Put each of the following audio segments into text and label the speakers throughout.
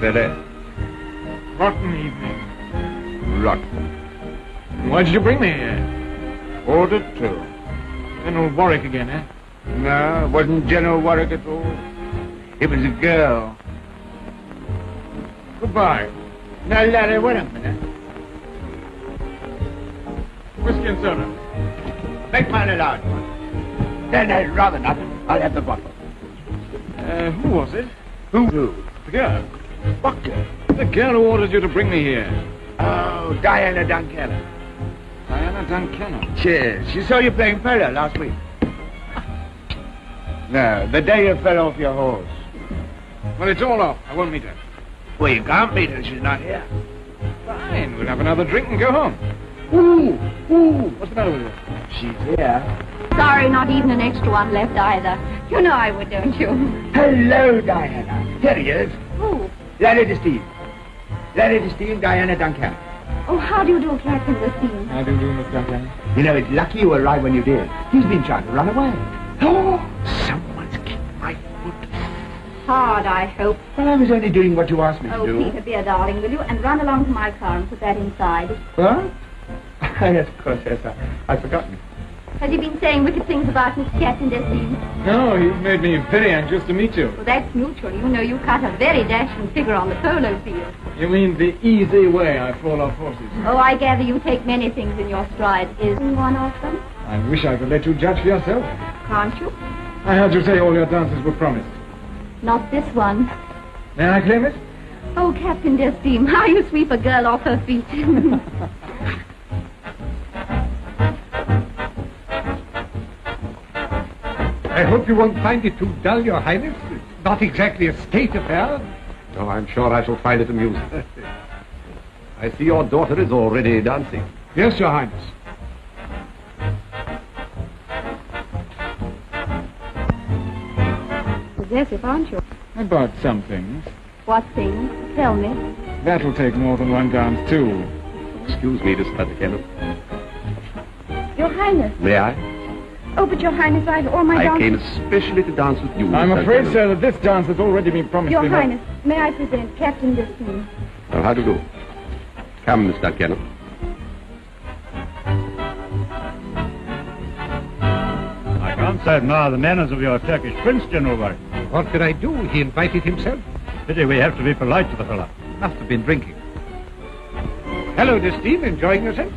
Speaker 1: Benedek.
Speaker 2: Rotten evening.
Speaker 1: Rotten.
Speaker 2: Why did you bring me here?
Speaker 1: Ordered to.
Speaker 2: General Warwick again, eh?
Speaker 1: No, it wasn't General Warwick at all. It was a girl.
Speaker 2: Goodbye.
Speaker 1: Now, Larry, wait a minute.
Speaker 2: Whiskey and soda.
Speaker 1: Make mine a large one. No, rather not. I'll have the bottle.
Speaker 2: Who was it?
Speaker 1: Who?
Speaker 2: The girl.
Speaker 1: What girl?
Speaker 2: The girl who ordered you to bring me here.
Speaker 1: Oh, Diana Duncan.
Speaker 2: Diana Duncan.
Speaker 1: Cheers. She saw you playing polo last week. No, the day you fell off your horse.
Speaker 2: Well, it's all off. I won't meet her.
Speaker 1: Well, you can't meet her. She's not here.
Speaker 2: Fine. We'll have another drink and go home.
Speaker 1: Ooh.
Speaker 2: What's the matter with you?
Speaker 1: She's here.
Speaker 3: Sorry, not even an extra one left either. You know I would, don't you?
Speaker 1: Hello, Diana. Here he is.
Speaker 3: Who?
Speaker 1: Larry DeSteve. Larry DeSteve, Diana Duncan.
Speaker 3: Oh, how do you do, Captain Christine?
Speaker 2: How do you do, Miss Duncan?
Speaker 1: You know, it's lucky you arrived when you did. He's been trying to run away. Oh, someone's kicked my foot.
Speaker 3: Hard, I hope.
Speaker 1: Well, I was only doing what you asked me to do.
Speaker 3: Oh, Peter, dear darling, will you? And run along to my car and put that inside.
Speaker 1: What? Yes, of course, yes. I've forgotten.
Speaker 3: Has he been saying wicked things about Miss Captain Destine?
Speaker 2: No, he's made me very anxious to meet you.
Speaker 3: Well, that's mutual. You know you cut a very dashing figure on the polo field.
Speaker 2: You mean the easy way I fall off horses?
Speaker 3: Oh, I gather you take many things in your stride. Is one of them?
Speaker 2: I wish I could let you judge for yourself.
Speaker 3: Can't you?
Speaker 2: I heard you say all your dances were promised.
Speaker 3: Not this one.
Speaker 2: May I claim it?
Speaker 3: Oh, Captain Destine, how you sweep a girl off her feet.
Speaker 4: I hope you won't find it too dull, Your Highness. It's not exactly a state affair.
Speaker 5: Oh, I'm sure I shall find it amusing. I see your daughter is already dancing.
Speaker 4: Yes, Your Highness.
Speaker 3: Possessive, aren't you?
Speaker 2: About some things.
Speaker 3: What things? Tell me.
Speaker 2: That'll take more than one dance, too.
Speaker 5: Excuse me, Miss Benedek.
Speaker 3: Your Highness.
Speaker 5: May I?
Speaker 3: Oh, but Your Highness, I've all my
Speaker 5: I
Speaker 3: dances.
Speaker 5: came especially to dance with you.
Speaker 2: I'm
Speaker 5: Miss
Speaker 2: afraid,
Speaker 5: Benedek.
Speaker 2: sir, that this dance has already been promised.
Speaker 3: Your
Speaker 2: before.
Speaker 3: Highness, may I present Captain Destine?
Speaker 5: Well, how do you do? Come, Miss Duncan.
Speaker 6: I can't say admire the manners of your Turkish prince, General Warwick.
Speaker 4: What could I do? He invited himself.
Speaker 6: Pity we have to be polite to the fellow.
Speaker 4: Must have been drinking. Hello, Steve. Enjoying yourself?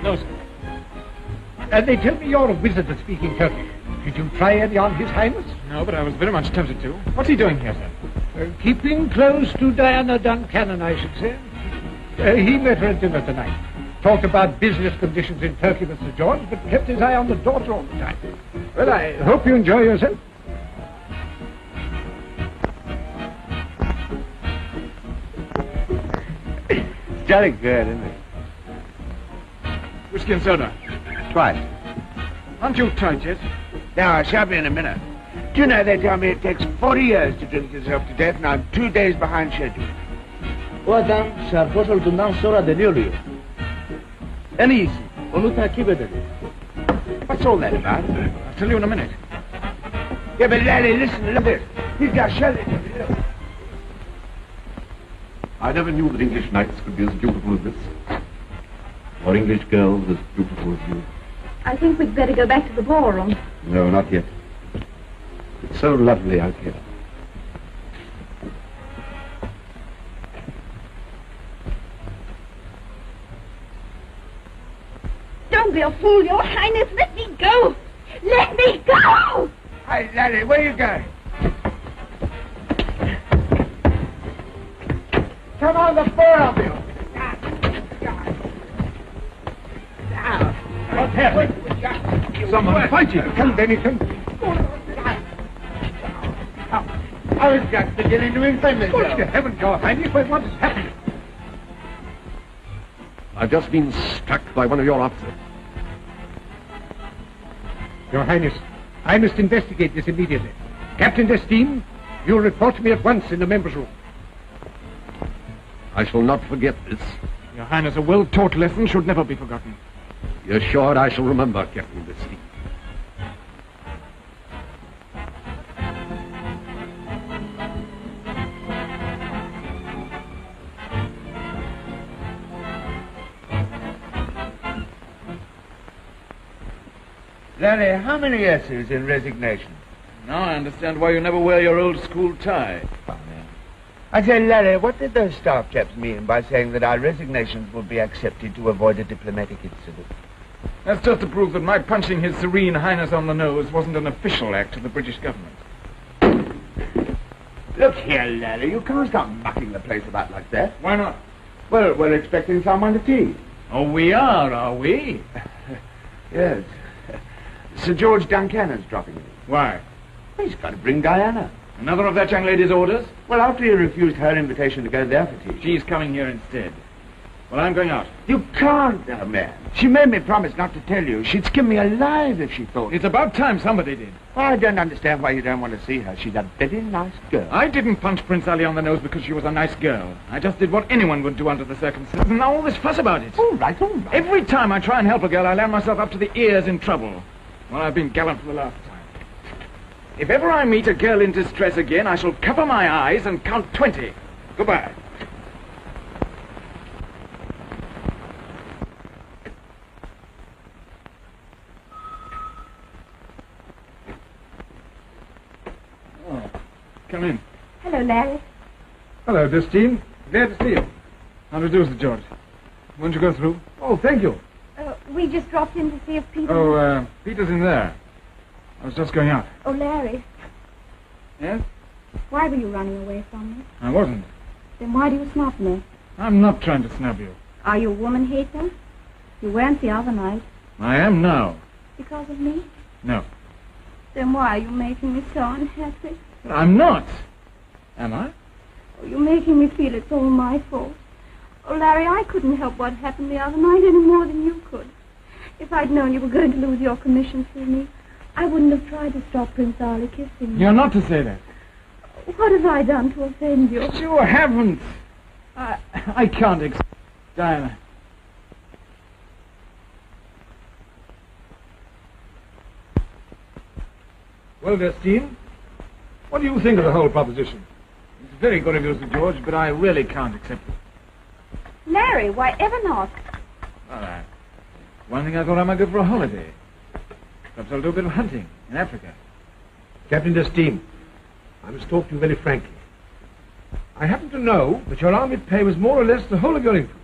Speaker 2: No, sir.
Speaker 4: They tell me you're a wizard at speaking Turkish. Did you try any on His Highness?
Speaker 2: No, but I was very much tempted to. What's he doing here, sir?
Speaker 4: Keeping close to Diana Duncan, I should say. He met her at dinner tonight. Talked about business conditions in Turkey with Sir George, but kept his eye on the daughter all the time. Well, I hope you enjoy yourself.
Speaker 1: It's jolly good, isn't it?
Speaker 2: Whiskey and soda.
Speaker 1: Twice.
Speaker 2: Aren't you tight yet?
Speaker 1: Now, I shall be in a minute. Do you know they tell me it takes 40 years to drink yourself to death, and I'm 2 days behind schedule.
Speaker 7: O adam sarhoş olduğundan sonra deli oluyor. En iyisi onu takip edelim.
Speaker 1: What's all that about?
Speaker 2: I'll tell you in a minute.
Speaker 1: Yeah, but Larry, listen to this. He's got Shelley.
Speaker 5: I never knew that English nights could be as beautiful as this. Or English girls as beautiful as you.
Speaker 3: I think we'd better go back to the ballroom.
Speaker 5: No, not yet. It's so lovely out here.
Speaker 3: Don't be a fool, Your Highness. Let me go. Let me go.
Speaker 1: Hey, Larry, where you going? Come on, the four of you.
Speaker 4: What's happening? Someone fighting. Come, Benedek.
Speaker 1: I was just beginning to inform myself.
Speaker 4: Good heavens, Your Highness, but what is happening?
Speaker 5: I've just been struck by one of your officers.
Speaker 4: Your Highness, I must investigate this immediately. Captain Destine, you'll report to me at once in the members' room.
Speaker 5: I shall not forget this.
Speaker 2: Your Highness, a well-taught lesson should never be forgotten.
Speaker 5: You're sure I shall remember, Captain Destine.
Speaker 1: Larry, how many S's in resignation?
Speaker 7: Now I understand why you never wear your old school tie.
Speaker 1: I say, Larry, what did those staff chaps mean by saying that our resignations would be accepted to avoid a diplomatic incident?
Speaker 2: That's just to prove that my punching His Serene Highness on the nose wasn't an official act of the British government.
Speaker 1: Look here, Larry, you can't start mucking the place about like that.
Speaker 2: Why not?
Speaker 1: Well, we're expecting someone to tea.
Speaker 2: Oh, we are we?
Speaker 1: Yes. Sir George Duncanon's dropping in.
Speaker 2: Why?
Speaker 1: He's got to bring Diana.
Speaker 2: Another of that young lady's orders?
Speaker 1: Well, after he refused her invitation to go there for tea.
Speaker 2: She's coming here instead. Well, I'm going out.
Speaker 1: You can't, man. She made me promise not to tell you. She'd skin me alive if she thought.
Speaker 2: It's about time somebody did.
Speaker 1: I don't understand why you don't want to see her. She's a very nice girl.
Speaker 2: I didn't punch Prince Ali on the nose because she was a nice girl. I just did what anyone would do under the circumstances. And now all this fuss about it.
Speaker 1: All right, all right.
Speaker 2: Every time I try and help a girl, I land myself up to the ears in trouble. Well, I've been gallant for the last time. If ever I meet a girl in distress again, I shall cover my eyes and count 20. Goodbye. Oh, come in.
Speaker 3: Hello, Larry.
Speaker 4: Hello, Justine.
Speaker 2: Glad to see you. How do you do, Sir George? Won't you go through?
Speaker 4: Oh, thank you.
Speaker 3: We just dropped in to see if Peter...
Speaker 2: Oh, Peter's in there. I was just going out.
Speaker 3: Oh, Larry,
Speaker 2: Yes?
Speaker 3: why were you running away from me?
Speaker 2: I wasn't.
Speaker 3: Then why do you snub me?
Speaker 2: I'm not trying to snub you.
Speaker 3: Are you a woman hater? You weren't the other night.
Speaker 2: I am now.
Speaker 3: Because of me?
Speaker 2: No.
Speaker 3: Then why are you making me so unhappy?
Speaker 2: I'm not. Am I?
Speaker 3: Oh, you're making me feel it's all my fault. Oh, Larry, I couldn't help what happened the other night any more than you could. If I'd known you were going to lose your commission through me, I wouldn't have tried to stop Prince Ali kissing you.
Speaker 2: You're not to say that.
Speaker 3: What have I done to offend you?
Speaker 2: You haven't. I can't accept Diana.
Speaker 4: Well, Justine, what do you think of the whole proposition?
Speaker 2: It's very good of you, Sir George, but I really can't accept it.
Speaker 3: Larry, why ever not?
Speaker 2: Well, one thing I thought I might go for a holiday. Perhaps I'll do a bit of hunting in Africa.
Speaker 4: Captain Justine, I must talk to you very frankly. I happen to know that your army pay was more or less the whole of your income.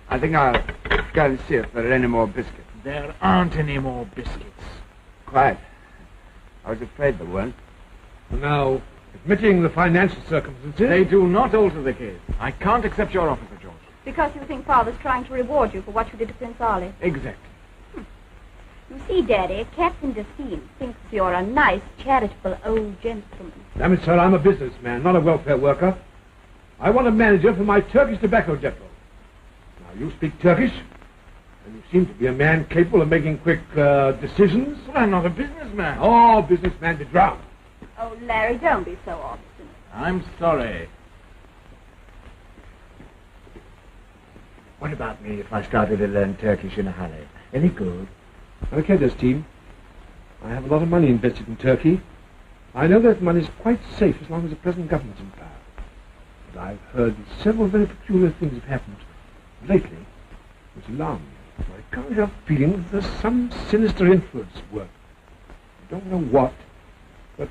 Speaker 1: I think I'll go and see if there are any more biscuits.
Speaker 2: There aren't any more biscuits.
Speaker 1: Quite. I was afraid there weren't.
Speaker 4: Now, admitting the financial circumstances...
Speaker 2: They do not alter the case. I can't accept your offer, Sir George.
Speaker 3: Because you think Father's trying to reward you for what you did to Prince Ali.
Speaker 2: Exactly.
Speaker 3: You see, Daddy, Captain Justine thinks you're a nice, charitable old gentleman.
Speaker 4: Damn it, sir, I'm a businessman, not a welfare worker. I want a manager for my Turkish tobacco depot. Now, you speak Turkish, and you seem to be a man capable of making quick decisions.
Speaker 2: Well, I'm not a businessman.
Speaker 4: Oh, businessman be drowned.
Speaker 3: Oh, Larry, don't be so obstinate.
Speaker 2: I'm sorry.
Speaker 1: What about me if I started to learn Turkish in a hurry? Any good?
Speaker 4: Okay, Justine. I have a lot of money invested in Turkey. I know that money is quite safe as long as the present government's in power. But I've heard that several very peculiar things have happened lately which alarm me. I can't help feeling that there's some sinister influence at work. I don't know what, but,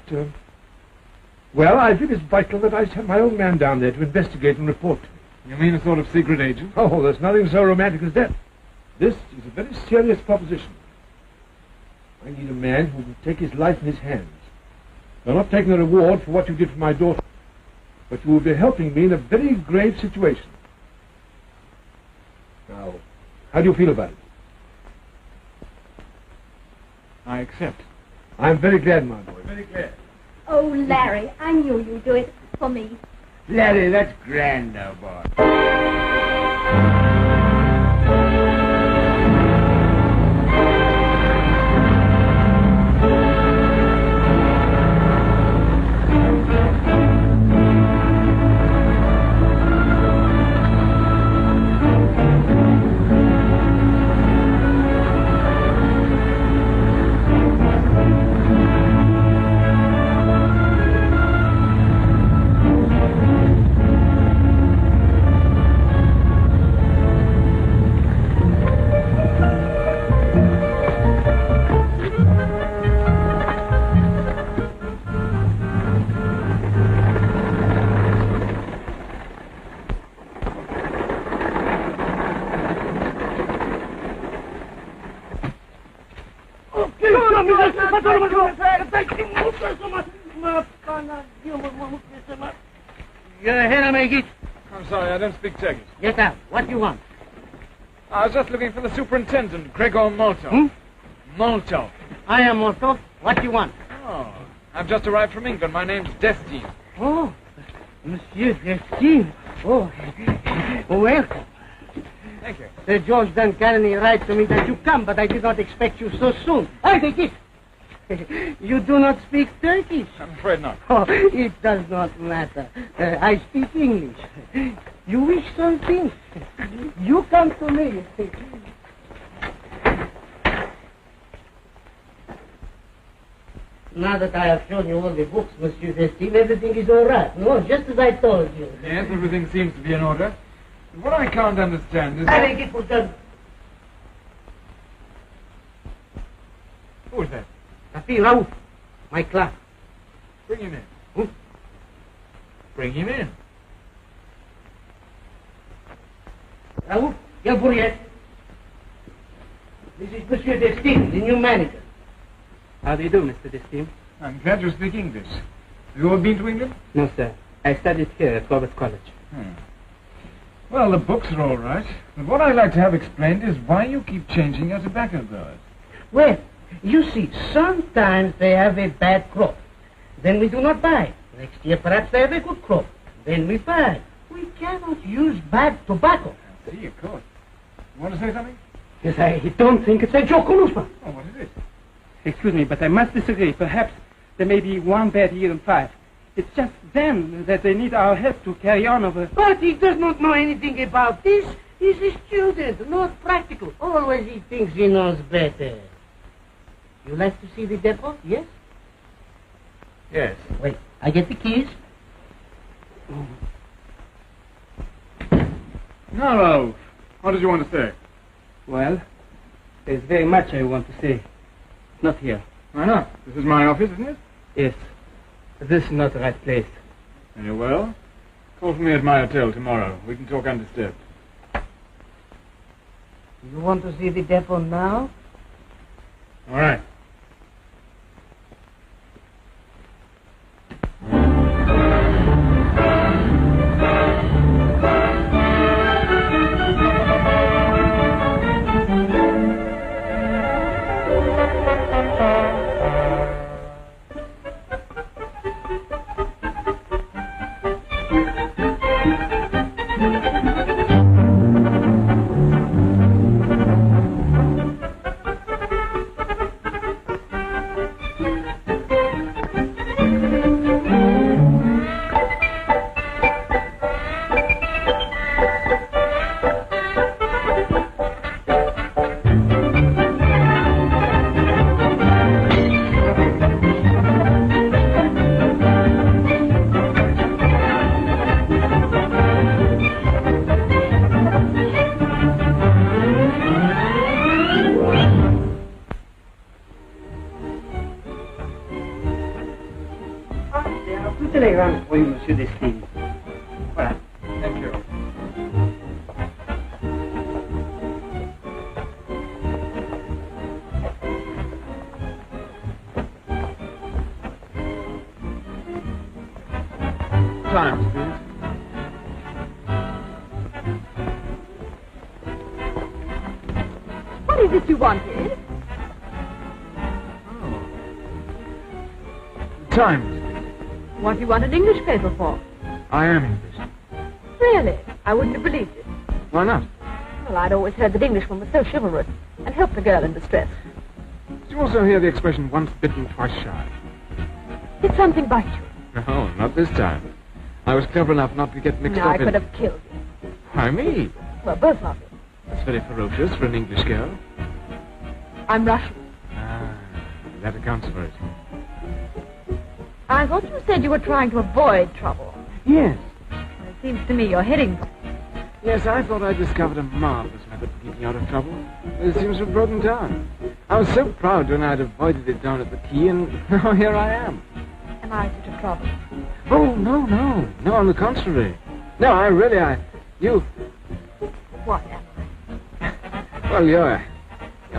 Speaker 4: well, I feel it's vital that I have my own man down there to investigate and report to me.
Speaker 2: You mean a sort of secret agent?
Speaker 4: Oh, there's nothing so romantic as that. This is a very serious proposition. I need a man who can take his life in his hands. You're not taking a reward for what you did for my daughter, but you will be helping me in a very grave situation. Now, how do you feel about it?
Speaker 2: I accept.
Speaker 4: I'm very glad, my boy.
Speaker 2: Very glad.
Speaker 3: Oh, Larry, I knew you'd do it for me.
Speaker 1: Larry, that's grand, now, boy.
Speaker 2: I'm sorry, I don't speak Turkish.
Speaker 7: Get out. What do you want?
Speaker 2: I was just looking for the superintendent, Gregor Molotov. Molotov.
Speaker 7: I am Molotov. What do you want?
Speaker 2: Oh, I've just arrived from England. My name's Destine.
Speaker 7: Oh, Monsieur Destine. Oh, welcome.
Speaker 2: Thank you.
Speaker 7: Sir George Duncanny writes to me that you come, but I did not expect you so soon. I take it. You do not speak Turkish.
Speaker 2: I'm afraid not.
Speaker 7: Oh, it does not matter. I speak English. You wish something? You come to me. Now that I have shown you all the books, Monsieur Destine, everything is all right. No, just as I told you.
Speaker 2: Yes, everything seems to be in order. What I can't understand is...
Speaker 7: I take it for done.
Speaker 2: Who is that?
Speaker 7: Tapi Raouf, my clerk.
Speaker 2: Bring him in. Bring him in.
Speaker 7: Raouf, your Bourrier. This is Monsieur Destine, the new manager. How do you do, Mr. Destine?
Speaker 2: I'm glad you speak English. You have been to England?
Speaker 7: No, sir. I studied here at Robert College.
Speaker 2: Well, the books are all right. But what I'd like to have explained is why you keep changing your tobacco growers.
Speaker 7: Well, you see, sometimes they have a bad crop. Then we do not buy. Next year, perhaps they have a good crop. Then we buy. We cannot use bad tobacco.
Speaker 2: I see, of course. You want to say something?
Speaker 7: Yes, I don't think it's a joke, Olusma.
Speaker 2: Oh, what is it?
Speaker 8: Excuse me, but I must disagree. Perhaps there may be one bad year in 5. It's just them that they need our help to carry on over.
Speaker 7: But he does not know anything about this. He's a student, not practical. Always he thinks he knows better. You like to see the depot, yes?
Speaker 2: Yes.
Speaker 7: Wait, I get the keys.
Speaker 2: Now, Raouf, what did you want to say?
Speaker 8: Well, there's very much I want to say. Not here.
Speaker 2: Why not? This is my office, isn't it?
Speaker 8: Yes. This is not the right place.
Speaker 2: Very well. Call for me at my hotel tomorrow. We can talk undisturbed.
Speaker 7: You want to see the depot now?
Speaker 2: All right.
Speaker 8: For you, Monsieur Destine. Voilà.
Speaker 2: Thank you. Times, please.
Speaker 3: What is it you wanted?
Speaker 2: Times.
Speaker 3: What do you want an English paper for?
Speaker 2: I am English.
Speaker 3: Really? I wouldn't have believed it.
Speaker 2: Why not?
Speaker 3: Well, I'd always heard that Englishmen were so chivalrous and helped a girl in distress.
Speaker 2: Did you also hear the expression once bitten, twice shy?
Speaker 3: Did something bite you?
Speaker 2: No, not this time. I was clever enough not to get mixed
Speaker 3: No,
Speaker 2: up
Speaker 3: I
Speaker 2: in...
Speaker 3: could have killed you.
Speaker 2: Why me?
Speaker 3: Well, both of you.
Speaker 2: That's very ferocious for an English girl.
Speaker 3: I'm Russian.
Speaker 2: Ah, that accounts for it.
Speaker 3: I thought you said you were trying to avoid trouble.
Speaker 2: Yes.
Speaker 3: Well, it seems to me you're heading for it.
Speaker 2: Yes, I thought I discovered a marvelous method for keeping out of trouble. It seems to have broken down. I was so proud when I'd avoided it down at the quay, and now here I am.
Speaker 3: Am I such a trouble?
Speaker 2: Oh, no. No, on the contrary. No, you...
Speaker 3: What am I?
Speaker 2: Well, you're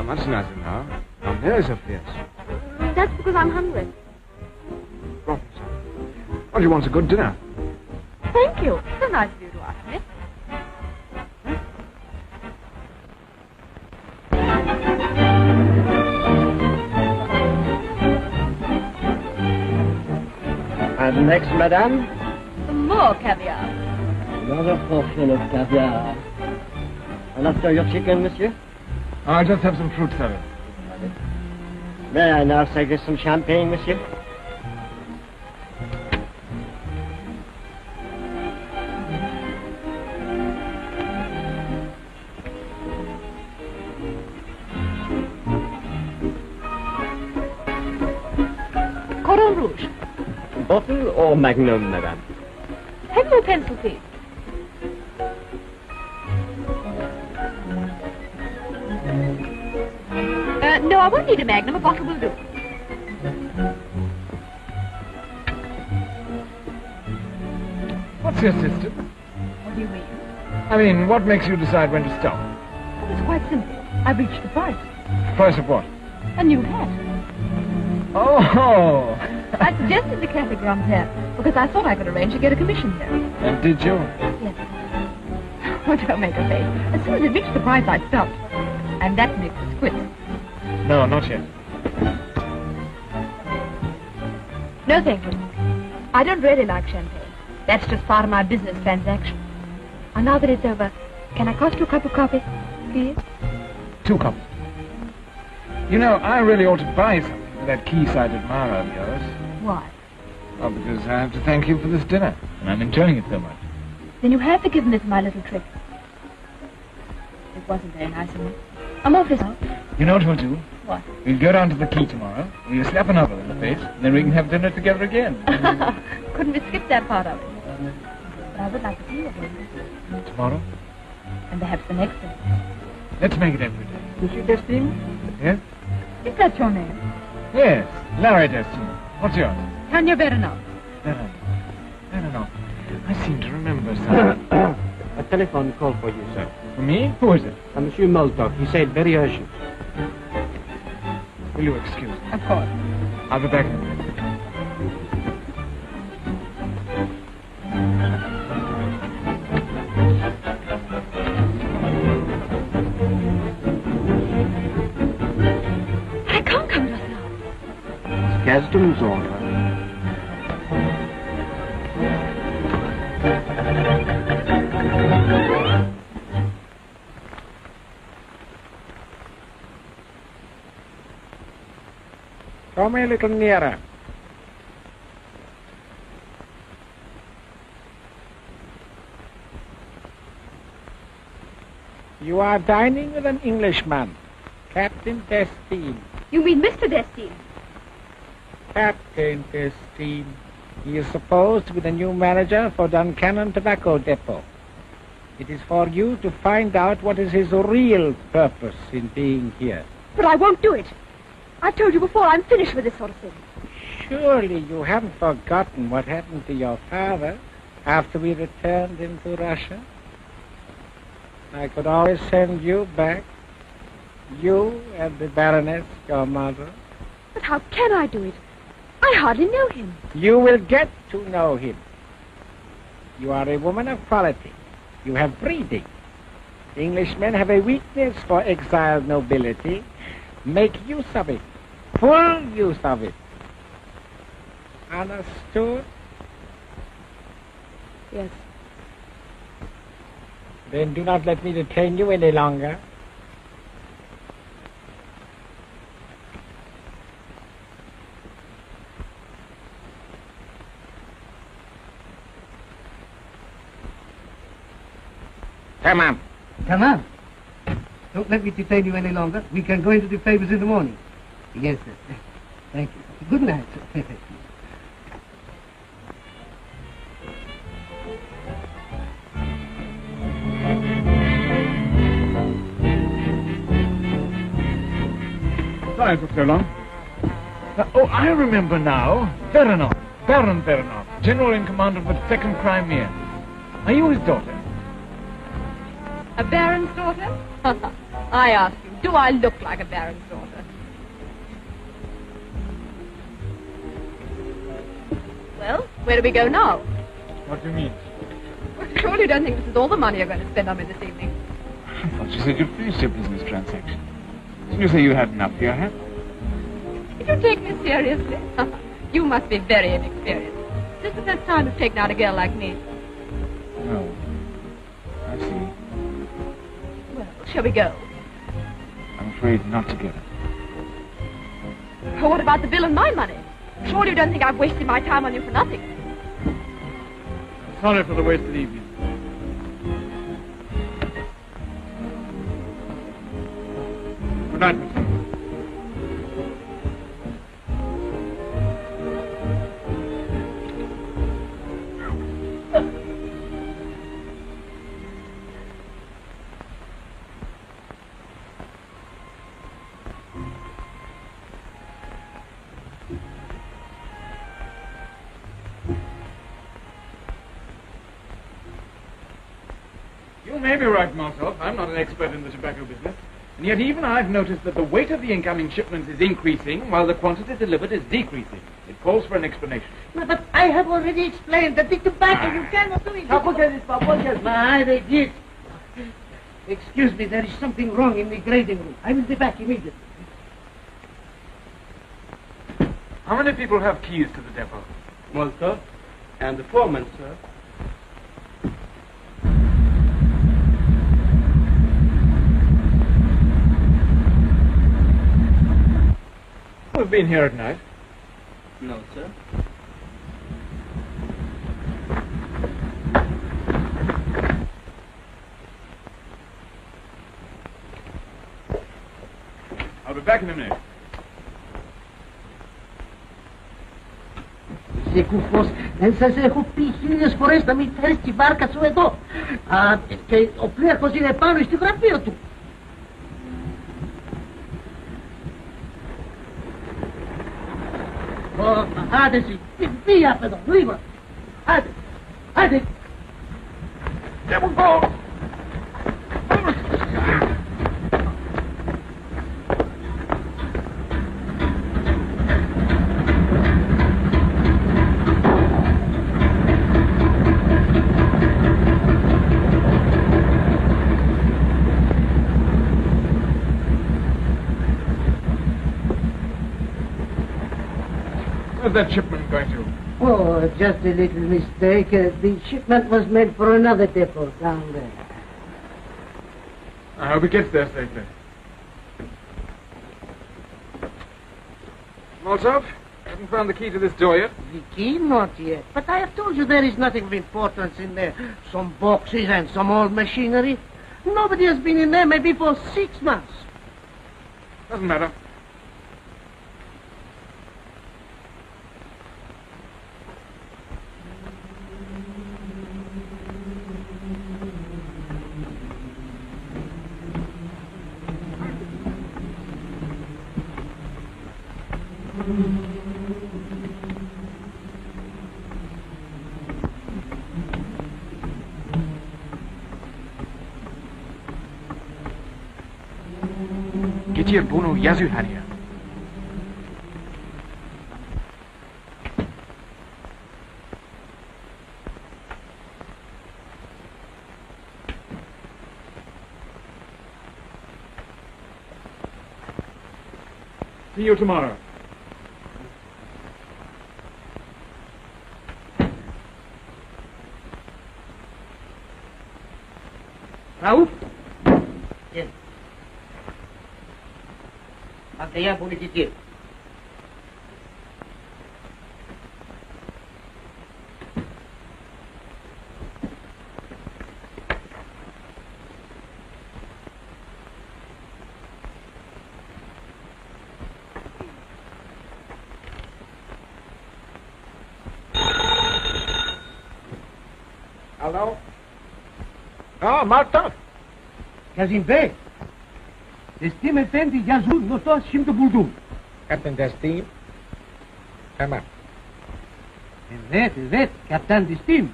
Speaker 2: much nicer now. Your nose are fierce.
Speaker 3: That's because I'm hungry.
Speaker 2: Right. Well, you want a good dinner.
Speaker 3: Thank you. So nice of you to ask me.
Speaker 7: And next, madame?
Speaker 3: Some more caviar.
Speaker 7: Another portion of caviar. And after your chicken, monsieur?
Speaker 2: I'll just have some fruit salad.
Speaker 7: May I now suggest some champagne, monsieur?
Speaker 3: Cordon Rouge.
Speaker 7: Bottle or magnum, madame?
Speaker 3: Have you a pencil, please? No, I won't need a magnum. A bottle will do.
Speaker 2: What's your system?
Speaker 3: What do you mean?
Speaker 2: I mean, what makes you decide when to stop?
Speaker 3: Well, it's quite simple. I've reached the price.
Speaker 2: Price of what?
Speaker 3: A new hat.
Speaker 2: Oh!
Speaker 3: I suggested the Cathegram's hat because I thought I could arrange to get a commission here.
Speaker 2: And did you?
Speaker 3: Yes. Oh, don't make a face. As soon as it reached the price, I stopped. And that makes us quit.
Speaker 2: No, not yet.
Speaker 3: No, thank you. I don't really like champagne. That's just part of my business transaction. And now that it's over, can I cost you a cup of coffee, please?
Speaker 2: 2 cups. You know, I really ought to buy something for that quayside admirer of yours.
Speaker 3: Why?
Speaker 2: Well, because I have to thank you for this dinner, and I'm enjoying it so much.
Speaker 3: Then you have forgiven me for my little trick. It wasn't very nice of me. I'm awfully sorry.
Speaker 2: You know what we'll do?
Speaker 3: What?
Speaker 2: We'll go down to the quay tomorrow, we'll slap another in the face, and then we can have dinner together again.
Speaker 3: Couldn't we skip that part of it? But I would like to see you again.
Speaker 2: Tomorrow?
Speaker 3: And perhaps the next day.
Speaker 2: Let's make it every day.
Speaker 7: Monsieur Destine?
Speaker 2: Yes?
Speaker 3: Is that your name?
Speaker 2: Yes, Larry Destiny. What's yours?
Speaker 3: Tanya Veronov.
Speaker 2: I don't know. I seem to remember something.
Speaker 7: A telephone call for you, sir.
Speaker 2: For me? Who is it?
Speaker 7: Monsieur Molotov. He said very urgent.
Speaker 2: Will you excuse me?
Speaker 3: Of course.
Speaker 2: I'll be back in a minute.
Speaker 3: I can't come just now.
Speaker 7: Gaston's order.
Speaker 4: Come a little nearer. You are dining with an Englishman, Captain Destine.
Speaker 3: You mean Mr. Destine?
Speaker 4: Captain Destine. He is supposed to be the new manager for Duncannon Tobacco Depot. It is for you to find out what is his real purpose in being here.
Speaker 3: But I won't do it. I've told you before, I'm finished with this sort of thing.
Speaker 4: Surely you haven't forgotten what happened to your father after we returned into Russia? I could always send you back. You and the Baroness, your mother.
Speaker 3: But how can I do it? I hardly know him.
Speaker 4: You will get to know him. You are a woman of quality. You have breeding. Englishmen have a weakness for exiled nobility. Make use of it. Full use of it. Understood?
Speaker 3: Yes.
Speaker 4: Then do not let me detain you any longer. Come on.
Speaker 7: Come on. Don't let me detain you any longer. We can go into the favors in the morning. Yes, sir. Thank you. Good night, sir.
Speaker 2: Sorry it took so long. Oh, I remember now. Veronov. Baron Veronov. General in command of the 2nd Crimea. Are you his daughter?
Speaker 3: A baron's daughter? I ask you, do I look like a baron's daughter?
Speaker 9: Where do we go now?
Speaker 2: What do you mean?
Speaker 9: Well, surely you don't think this is all the money you're going to spend on me this evening?
Speaker 2: I thought you said you'd finished your business transaction. Didn't you say you had enough for your hand?
Speaker 9: Did you take me seriously? You must be very inexperienced. This is the first time you've taken out a girl like me.
Speaker 2: Oh. I see.
Speaker 9: Well, shall we go?
Speaker 2: I'm afraid not together.
Speaker 9: Oh, what about the bill and my money? Surely you don't think I've wasted my time on you for nothing?
Speaker 2: Sorry for the wasted evening. Good night, Miss. You may be right, Martov. I'm not an expert in the tobacco business. And yet even I've noticed that the weight of the incoming shipments is increasing while the quantity delivered is decreasing. It calls for an explanation.
Speaker 7: No, but I have already explained that the tobacco, you cannot do it. My, they did. Excuse me, there is something wrong in the grading room. I will be back immediately.
Speaker 2: How many people have keys to the depot?
Speaker 8: One, sir. And the foreman, sir.
Speaker 2: Who've been here at night?
Speaker 8: No, sir.
Speaker 2: I'll be back in a minute.
Speaker 7: Se cufos, senza se cuppicini sforesta mi teresti barca su e do. Che offrire così le panno sti graffio tu. Oh, hadi via pedo, viva. Hadi.
Speaker 2: There we go. Where's that shipment going to?
Speaker 7: Oh, just a little mistake. The shipment was meant for another depot down there.
Speaker 2: I hope it gets there safely. Molotov, haven't found the key to this door yet?
Speaker 7: The key? Not yet. But I have told you there is nothing of importance in there. Some boxes and some old machinery. Nobody has been in there maybe for 6 months.
Speaker 2: Doesn't matter. Getir bunu yazıyor her yer. See you tomorrow.
Speaker 7: Rauf? Yes. Altea boleh titip.
Speaker 2: Hello? Oh, Martov.
Speaker 7: Kazim Bey. Destim efendi yazı notu şimdi buldum.
Speaker 4: Captain Destim. Tamam.
Speaker 7: Evet, Kaptan Destim.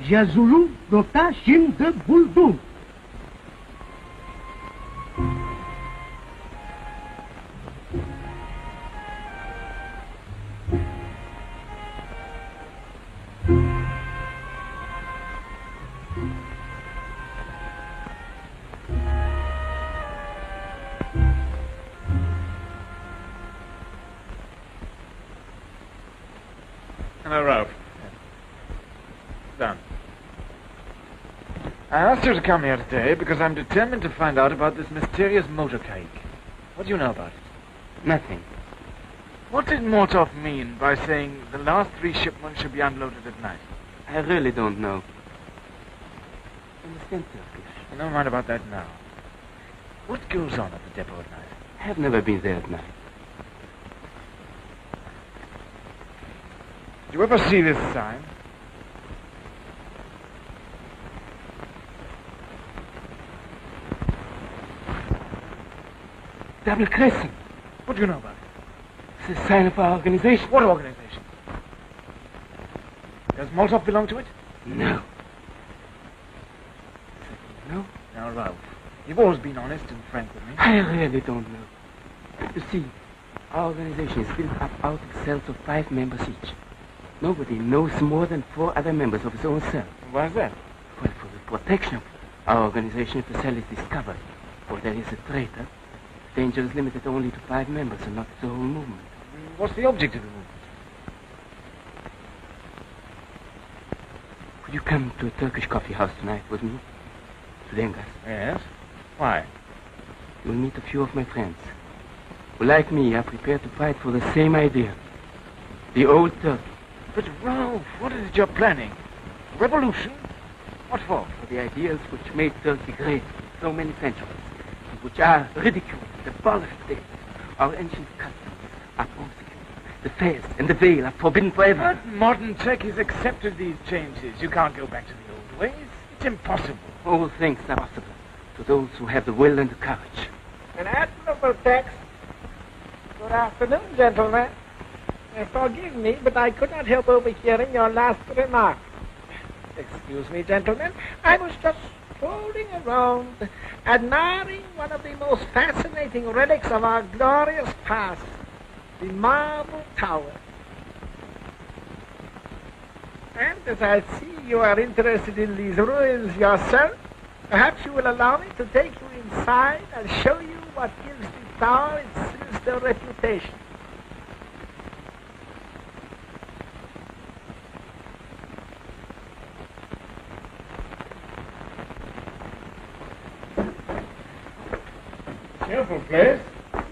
Speaker 7: Yazılı nota şimdi buldum.
Speaker 2: Hello, Ralph. Done. I asked you to come here today because I'm determined to find out about this mysterious motorcade. What do you know about it?
Speaker 7: Nothing.
Speaker 2: What did Mortov mean by saying the last 3 shipments should be unloaded at night?
Speaker 7: I really don't know. Understand Turkish?
Speaker 2: Never mind about that now. What goes on at the depot at night?
Speaker 7: I have never been there at night.
Speaker 2: Did you ever see this sign?
Speaker 7: Double crescent.
Speaker 2: What do you know about it?
Speaker 7: It's a sign of our organization.
Speaker 2: What organization? Does Molotov belong to it?
Speaker 7: No. No?
Speaker 2: Now, Ralph, you've always been honest and frank with me.
Speaker 7: I really don't know. You see, our organization is built up out of cells of 5 members each. Nobody knows more than 4 other members of his own cell.
Speaker 2: Why is that?
Speaker 7: Well, for the protection of our organization, if the cell is discovered, or there is a traitor, danger is limited only to 5 members and not the whole movement.
Speaker 2: What's the object of the movement?
Speaker 7: Could you come to a Turkish coffee house tonight with me? To Dengas.
Speaker 2: Yes. Why?
Speaker 7: You'll meet a few of my friends who, like me, are prepared to fight for the same idea. The old Turkey.
Speaker 2: But, Ralph, what is it you're planning? A revolution? What for?
Speaker 7: For the ideas which made Turkey great for so many centuries, and which are ridiculed and abolished today. Our ancient customs are prosecuted. The fairs and the veil are forbidden forever.
Speaker 2: But modern Turkey's accepted these changes. You can't go back to the old ways. It's impossible.
Speaker 7: All things are possible to those who have the will and the courage.
Speaker 10: An admirable text. Good afternoon, gentlemen. Forgive me, but I could not help overhearing your last remark. Excuse me, gentlemen. I was just strolling around, admiring one of the most fascinating relics of our glorious past, the Marble Tower. And as I see you are interested in these ruins yourself, perhaps you will allow me to take you inside and show you what gives the tower its sinister reputation.
Speaker 2: Cheerful place.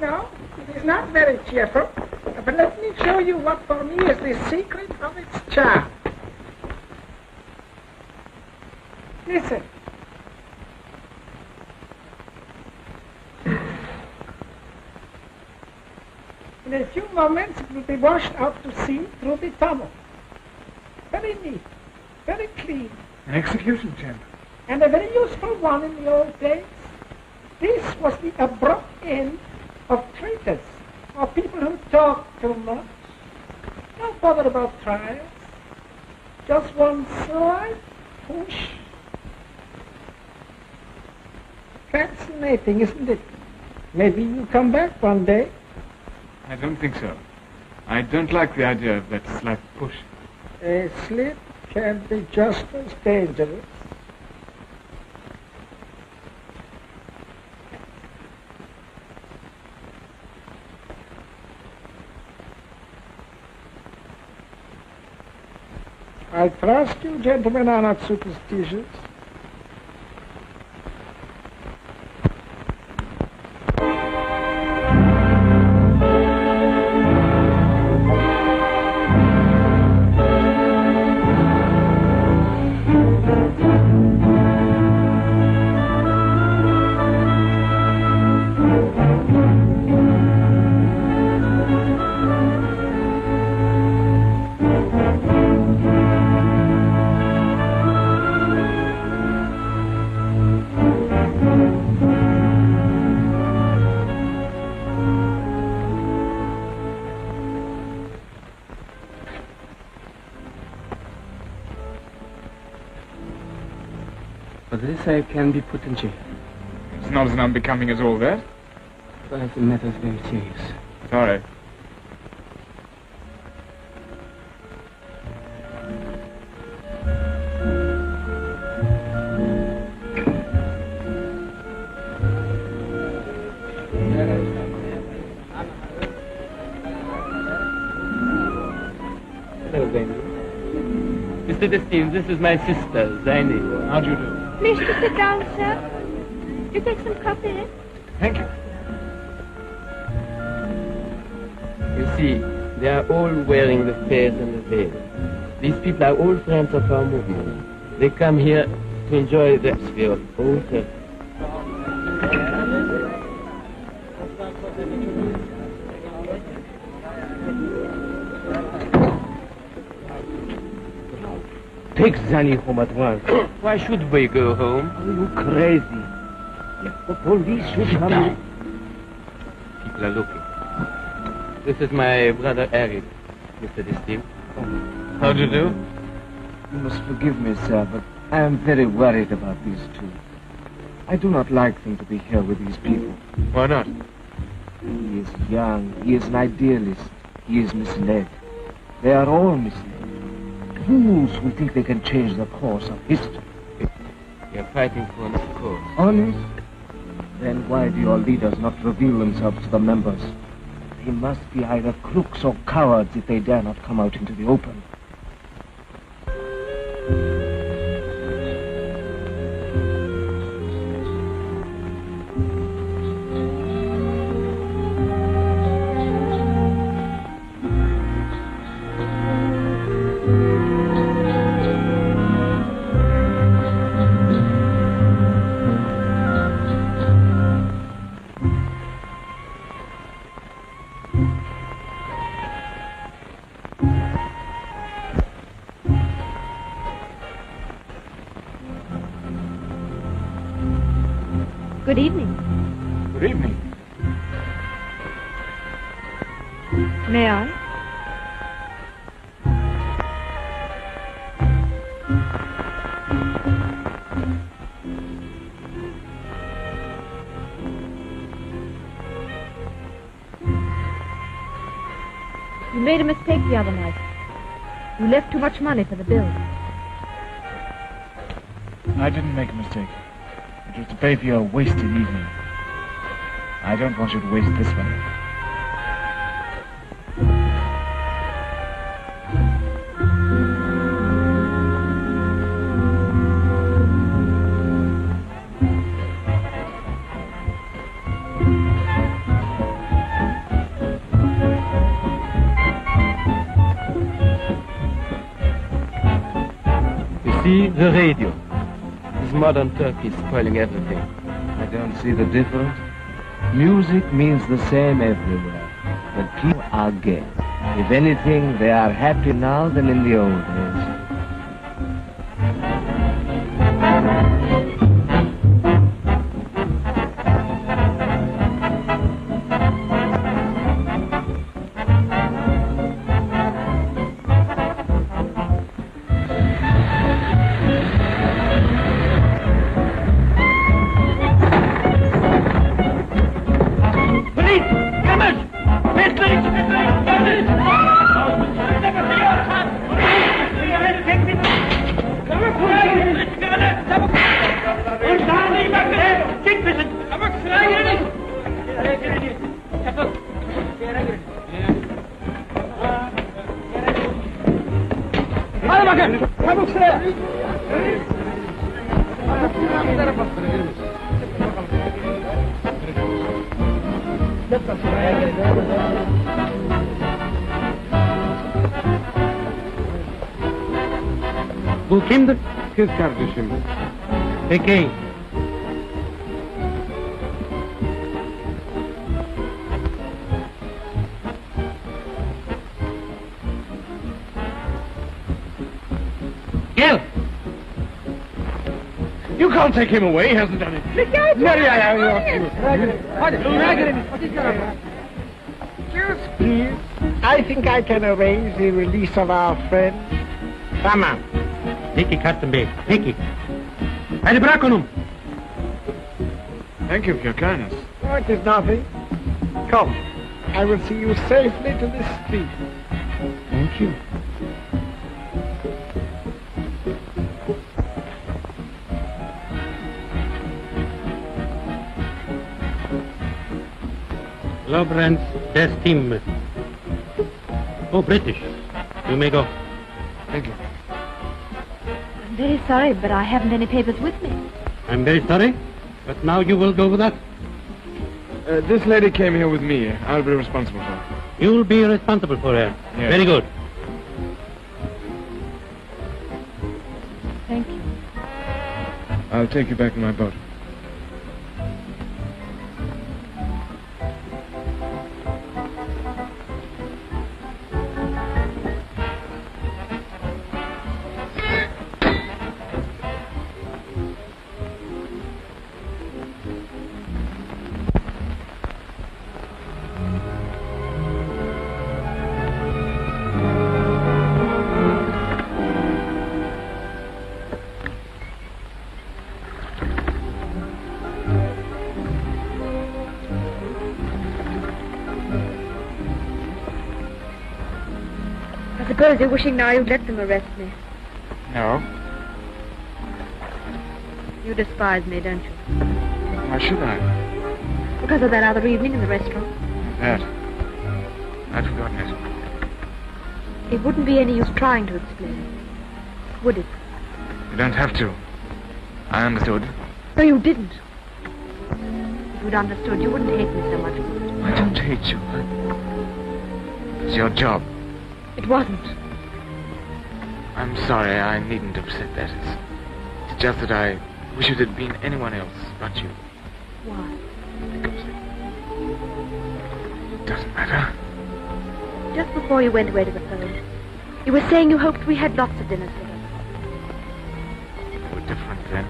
Speaker 10: No, it is not very cheerful, but let me show you what for me is the secret of its charm. Listen. In a few moments it will be washed out to sea through the tunnel. Very neat, very clean.
Speaker 2: An execution chamber.
Speaker 10: And a very useful one in the old days. This was the abrupt end of traitors, or people who talk too much. Don't bother about trials. Just one slight push. Fascinating, isn't it? Maybe you'll come back one day.
Speaker 2: I don't think so. I don't like the idea of that slight push.
Speaker 10: A slip can be just as dangerous. I trust you gentlemen are not superstitious.
Speaker 7: For this I can be put in jail.
Speaker 2: It's not as unbecoming as all that.
Speaker 7: But the matter's very serious.
Speaker 2: Sorry.
Speaker 11: Hello, Benny. Mr. Destine, this is my sister, Zane.
Speaker 2: How do you do?
Speaker 3: Please to sit down, sir. You take some coffee?
Speaker 2: Thank you.
Speaker 11: You see, they are all wearing the fez and the veil. These people are all friends of our movement. They come here to enjoy the atmosphere of old Turkey.
Speaker 1: Take Zanny home at once.
Speaker 11: Why should we go home?
Speaker 1: Are you crazy? If the police should come...
Speaker 11: People are looking. This is my brother Eric, Mr. Destine. How do you do?
Speaker 12: You must forgive me, sir, but I am very worried about these two. I do not like them to be here with these people.
Speaker 11: Why not?
Speaker 12: He is young. He is an idealist. He is misled. They are all misled. Fools who think they can change the course of history.
Speaker 11: You are fighting for an cause.
Speaker 12: Honest? Then why do your leaders not reveal themselves to the members? They must be either crooks or cowards if they dare not come out into the open.
Speaker 3: Good evening.
Speaker 2: Good evening.
Speaker 3: May I?
Speaker 9: You made a mistake the other night. You left too much money for the bill.
Speaker 2: I didn't make a mistake. It was to pay for your wasted evening. I don't want you to waste this one.
Speaker 11: You see, the radio. This modern Turkey is spoiling everything.
Speaker 12: I don't see the difference. Music means the same everywhere. But people are gay. If anything, they are happy now than in the old days.
Speaker 7: Bu kimdir?
Speaker 13: Kız kardeşim.
Speaker 7: Peki. Gel.
Speaker 2: You can't take him away. He hasn't done it.
Speaker 10: Nereye ayağını Hadi, Excuse please. I think I can arrange the release of our friend. Tamam.
Speaker 7: Peki Captain Bey, peki. Hadi bırak onu.
Speaker 2: Thank you for your kindness.
Speaker 10: Oh, it is nothing. Come. I will see you safely to the street.
Speaker 2: Thank you.
Speaker 7: Lawrence Destim. Oh, British. You may go.
Speaker 2: Thank you.
Speaker 3: I'm very sorry, but I haven't any papers with me.
Speaker 4: I'm very sorry, but now you will go with us.
Speaker 2: This lady came here with me. I'll be responsible for her.
Speaker 4: You'll be responsible for her.
Speaker 2: Yes.
Speaker 4: Very good.
Speaker 3: Thank you.
Speaker 2: I'll take you back in my boat.
Speaker 3: I suppose you're wishing now you'd let them arrest me.
Speaker 2: No.
Speaker 3: You despise me, don't you?
Speaker 2: Why should I?
Speaker 3: Because of that other evening in the restaurant.
Speaker 2: That. I'd forgotten it.
Speaker 3: It wouldn't be any use trying to explain, would it?
Speaker 2: You don't have to. I understood.
Speaker 3: No, you didn't. If you'd understood, you wouldn't hate me so much.
Speaker 2: I don't hate you. It's your job.
Speaker 3: It wasn't.
Speaker 2: I'm sorry, I needn't have said that. It's just that I wish it had been anyone else but you.
Speaker 3: Why?
Speaker 2: Because it doesn't matter.
Speaker 3: Just before you went away to the phone, you were saying you hoped we had lots of dinners together.
Speaker 2: We were different then.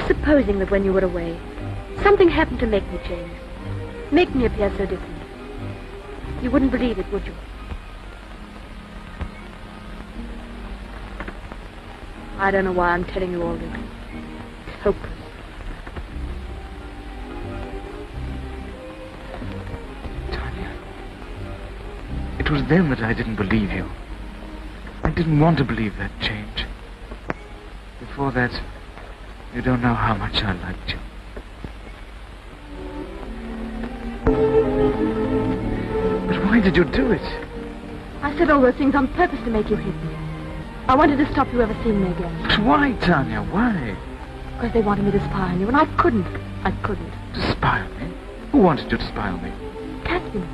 Speaker 3: Supposing that when you were away, something happened to make me change. Make me appear so different. You wouldn't believe it, would you? I don't know why I'm telling you all this. It's hopeless.
Speaker 2: Tanya, it was then that I didn't believe you. I didn't want to believe that change. Before that, you don't know how much I liked you. But why did you do it?
Speaker 3: I said all those things on purpose to make you hate me. I wanted to stop you ever seeing me again.
Speaker 2: But why, Tanya, why?
Speaker 3: Because they wanted me to spy on you, and I couldn't. I couldn't.
Speaker 2: To spy on me? Who wanted you to spy on me?
Speaker 3: Kasdim.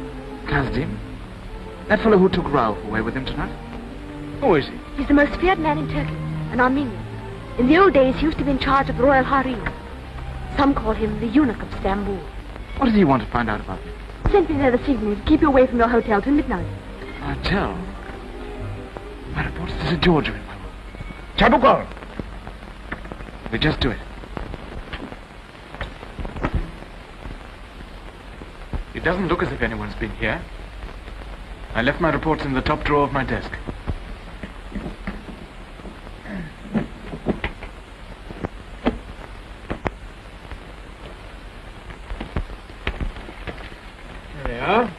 Speaker 2: Kasdim? That fellow who took Ralph away with him tonight? Who is he?
Speaker 3: He's the most feared man in Turkey, an Armenian. In the old days, he used to be in charge of the royal harem. Some call him the eunuch of Stamboul.
Speaker 2: What does he want to find out about me?
Speaker 3: Sent me there this evening to keep you away from your hotel till midnight.
Speaker 2: Hotel? My reporters to Sir George are in my room.
Speaker 1: Chabukol!
Speaker 2: We just do it. It doesn't look as if anyone's been here. I left my reports in the top drawer of my desk.
Speaker 10: There they are.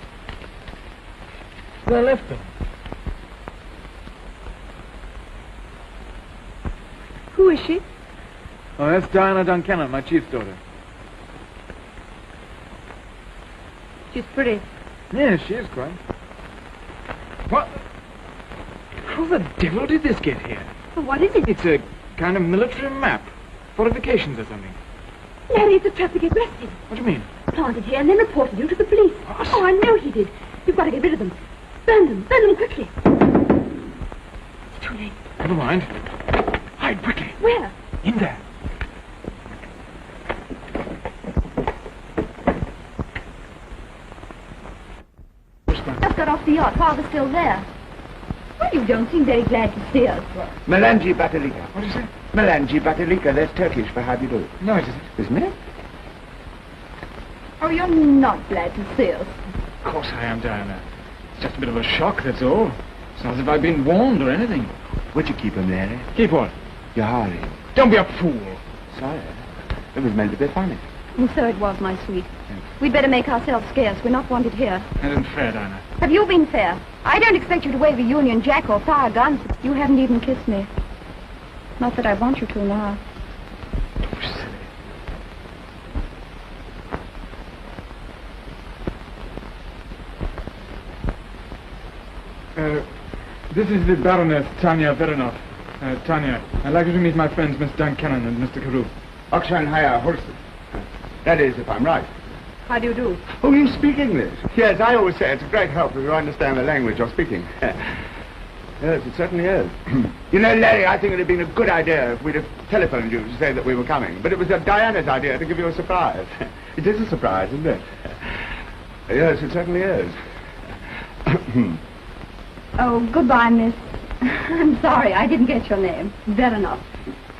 Speaker 10: I left them.
Speaker 3: Who is she?
Speaker 2: Oh, that's Diana Duncannon, my chief's daughter.
Speaker 3: She's pretty.
Speaker 2: Yes, she is quite. What? How the devil did this get here?
Speaker 3: Well, what is it?
Speaker 2: It's a kind of military map. Fortifications or something.
Speaker 3: Larry, it's a trap to get arrested.
Speaker 2: What do you mean?
Speaker 3: Planted here and then reported you to the police.
Speaker 2: What?
Speaker 3: Oh, I know he did. You've got to get rid of them. Burn them quickly. It's too late.
Speaker 2: Never mind. Hide quickly.
Speaker 3: Where?
Speaker 2: In there.
Speaker 3: Just got off the yacht. Father's still there. Well, you don't seem very glad to see us.
Speaker 1: Melanji Batalika.
Speaker 2: What is it?
Speaker 1: Melanji Batalika, that's Turkish for how do you do.
Speaker 2: No, it isn't.
Speaker 1: Isn't it?
Speaker 3: Oh, you're not glad to see us.
Speaker 2: Of course I am, Diana. It's just a bit of a shock, that's all. It's not as if I've been warned or anything.
Speaker 1: Where'd you keep him, Larry?
Speaker 2: Keep what?
Speaker 1: Your harem.
Speaker 2: Don't be a fool.
Speaker 1: Sorry. It was meant to be funny.
Speaker 3: And so it was, my sweet. We'd better make ourselves scarce. We're not wanted here.
Speaker 2: That isn't fair, Diana.
Speaker 3: Have you been fair? I don't expect you to wave a Union Jack or fire guns. You haven't even kissed me. Not that I want you to now.
Speaker 2: Silly. This is the Baroness Tanya Veronov. Tanya, I'd like you to meet my friends, Miss Duncannon and Mr. Carew.
Speaker 1: Hobson, Hobson. That is, if I'm right.
Speaker 9: How do you do?
Speaker 1: Oh, you speak English? Yes, I always say it's a great help if you understand the language you're speaking. Yes, it certainly is. You know, Larry, I think it would have been a good idea if we'd have telephoned you to say that we were coming. But it was Diana's idea to give you a surprise. It is a surprise, isn't it? Yes, it certainly is.
Speaker 3: Oh, goodbye, miss. I'm sorry, I didn't get your name. Veronov.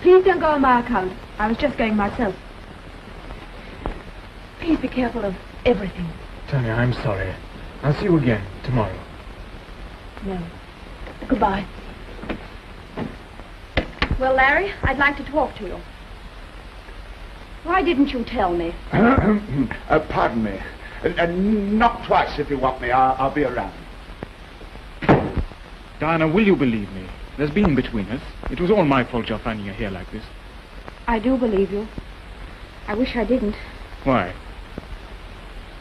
Speaker 3: Please don't go on my account. I was just going myself. Please be careful of everything.
Speaker 2: Tanya, I'm sorry. I'll see you again tomorrow.
Speaker 3: No. Goodbye. Well, Larry, I'd like to talk to you. Why didn't you tell me?
Speaker 1: Pardon me. Knock twice if you want me. I'll be around.
Speaker 2: Diana, will you believe me? There's been between us. It was all my fault you're finding her here like this.
Speaker 3: I do believe you. I wish I didn't.
Speaker 2: Why?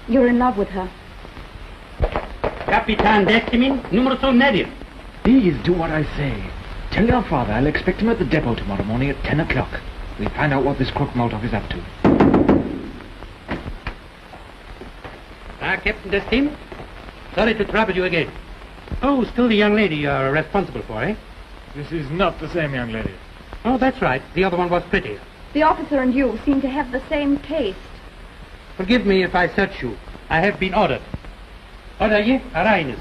Speaker 3: You're in love with her.
Speaker 7: Capitan Decimin, numero sonerio.
Speaker 2: Please do what I say. Tell your father I'll expect him at the depot tomorrow morning at 10 o'clock. We'll find out what this crook Molotov is up to.
Speaker 7: Captain Decimin. Sorry to trouble you again. Oh, still the young lady you're responsible for, eh?
Speaker 2: This is not the same young lady.
Speaker 7: Oh, that's right. The other one was prettier.
Speaker 3: The officer and you seem to have the same taste.
Speaker 7: Forgive me if I search you. I have been ordered. Order ye, Araynes.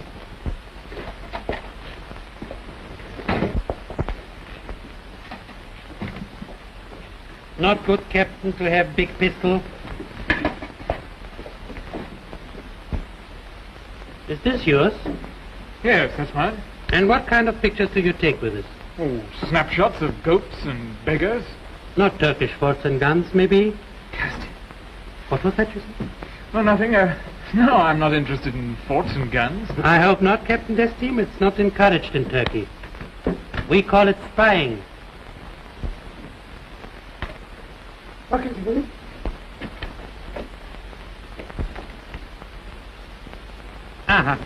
Speaker 7: Not good, Captain, to have big pistol. Is this yours?
Speaker 2: Yes, that's mine.
Speaker 7: And what kind of pictures do you take with it?
Speaker 2: Oh, snapshots of goats and beggars.
Speaker 7: Not Turkish forts and guns, maybe? What was that you said?
Speaker 2: No, nothing. No, I'm not interested in forts and guns. But...
Speaker 7: I hope not, Captain Destim. It's not encouraged in Turkey. We call it spying.
Speaker 1: What can you do?
Speaker 7: Aha.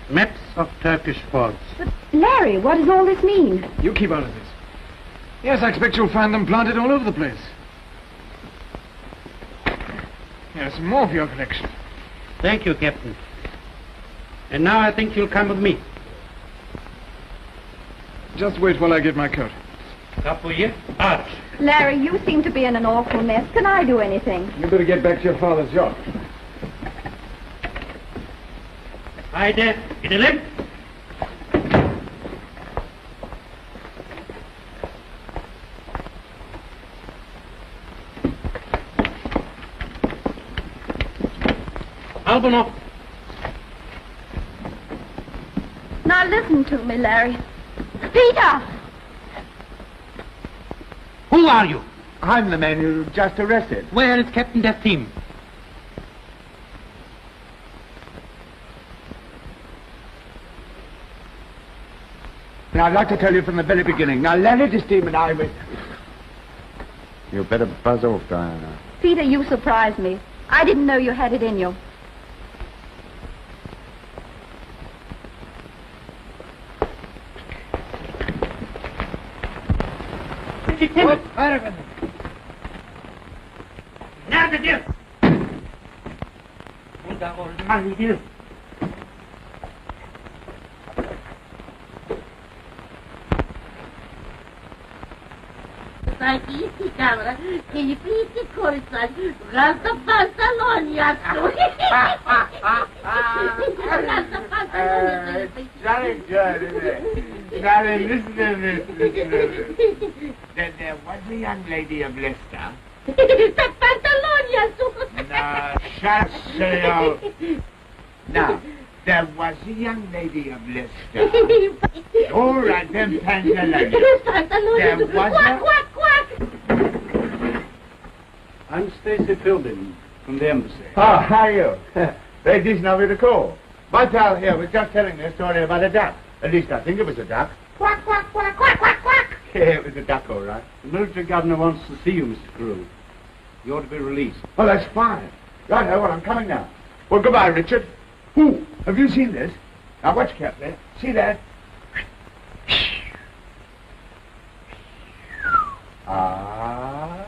Speaker 7: Maps of Turkish forts.
Speaker 3: But, Larry, what does all this mean?
Speaker 2: You keep out of this. Yes, I expect you'll find them planted all over the place. Yes, some more for your collection.
Speaker 7: Thank you, Captain. And now I think you'll come with me.
Speaker 2: Just wait while I get my coat.
Speaker 7: Kapuye, arch.
Speaker 3: Larry, you seem to be in an awful mess. Can I do anything?
Speaker 2: You better get back to your father's yacht.
Speaker 7: Haydi, gidelim. Al bunu.
Speaker 3: Now listen to me, Larry. Peter!
Speaker 7: Who are you?
Speaker 1: I'm the man you just arrested.
Speaker 7: Where is Captain Destim?
Speaker 1: Now, I'd like to tell you from the very beginning. Now, Larry Destim and I were...
Speaker 5: You better buzz off, Diana.
Speaker 3: Peter, you surprised me. I didn't know you had it in you.
Speaker 7: What? Nerede? Burada olmaz idi.
Speaker 13: Sanki camera, keyifli konuşsan, gazda pantolon yaptım. Gazda pantolon yaptım.
Speaker 1: Very good, isn't it? Now then, listen to this. There was a young lady of Leicester.
Speaker 13: Pantolon yaptım.
Speaker 1: No, shut up. Now, there was a young lady of Leicester. All right, then, pantaloon. There was
Speaker 13: Quack, quack, quack.
Speaker 14: I'm Stacy Fielding from the embassy.
Speaker 1: Oh, how are you? Very decent of you to call. My pal here was just telling me a story about a duck. At least I think it was a duck.
Speaker 13: Quack, quack, quack, quack, quack, quack.
Speaker 1: Yeah, it was a duck, all right.
Speaker 14: The military governor wants to see you, Mr. Carew. You ought to be released.
Speaker 1: Oh, that's fine. Right, well, I'm coming now. Well, goodbye, Richard. Who? Have you seen this? Now watch carefully. See that? Ah.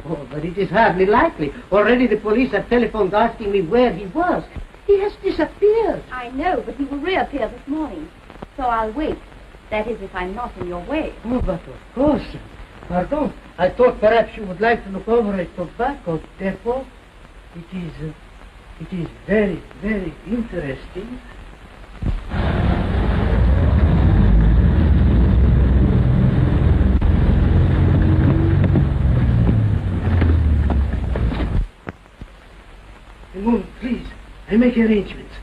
Speaker 7: Oh, but it is hardly likely. Already the police have telephoned asking me where he was. He has disappeared.
Speaker 3: I know, but he will reappear this morning. So I'll wait. That is, if I'm not in your way.
Speaker 7: Oh, but of course. Pardon. I thought perhaps you would like to look over a tobacco depot. It is very, very interesting. A moment, please. I make arrangements.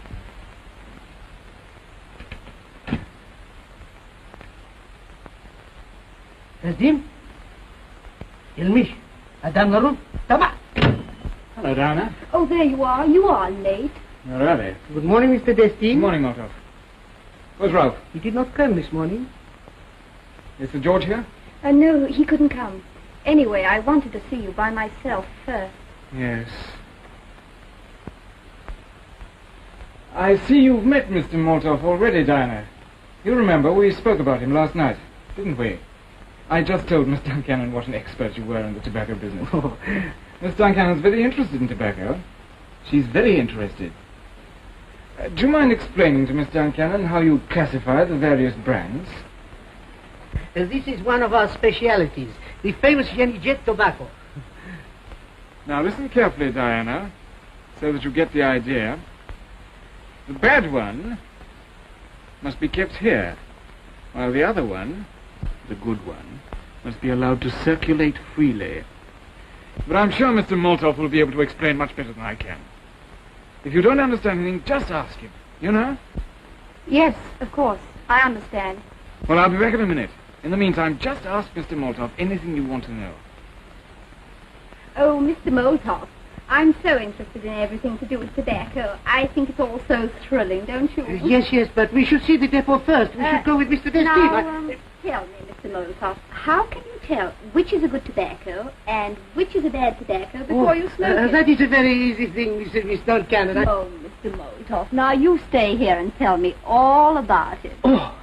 Speaker 7: Nazim? Ilmish. Adam Larouf. Taba.
Speaker 2: Hello, Diana.
Speaker 3: Oh, there you are. You are late.
Speaker 2: You're early.
Speaker 7: Good morning, Mr. Destine.
Speaker 2: Good morning, Molotov. Where's Ralph?
Speaker 7: He did not come this morning.
Speaker 2: Is Sir George here?
Speaker 3: No, he couldn't come. Anyway, I wanted to see you by myself first.
Speaker 2: Yes. I see you've met Mr. Molotov already, Diana. You remember we spoke about him last night, didn't we? I just told Miss Duncannon what an expert you were in the tobacco business. Oh. Miss Duncannon's very interested in tobacco. She's very interested. Do you mind explaining to Miss Duncannon how you classify the various brands?
Speaker 7: This is one of our specialities, the famous Jenny Jet tobacco.
Speaker 2: Now listen carefully, Diana, so that you get the idea. The bad one must be kept here, while the other one, the good one, must be allowed to circulate freely. But I'm sure Mr. Molotov will be able to explain much better than I can. If you don't understand anything, just ask him, you know?
Speaker 3: Yes, of course. I understand.
Speaker 2: Well, I'll be back in a minute. In the meantime, just ask Mr. Molotov anything you want to know.
Speaker 3: Oh, Mr. Molotov, I'm so interested in everything to do with tobacco. I think it's all so thrilling, don't you?
Speaker 7: Yes, but we should see the depot first. We should go with Mr. Destine.
Speaker 3: Now, tell me, Mr. Molotov, how can you tell which is a good tobacco and which is a bad tobacco before you smoke it?
Speaker 7: That is a very easy thing, Miss Duncannon.
Speaker 3: Oh, Mr. Molotov, now you stay here and tell me all about it.
Speaker 7: Oh.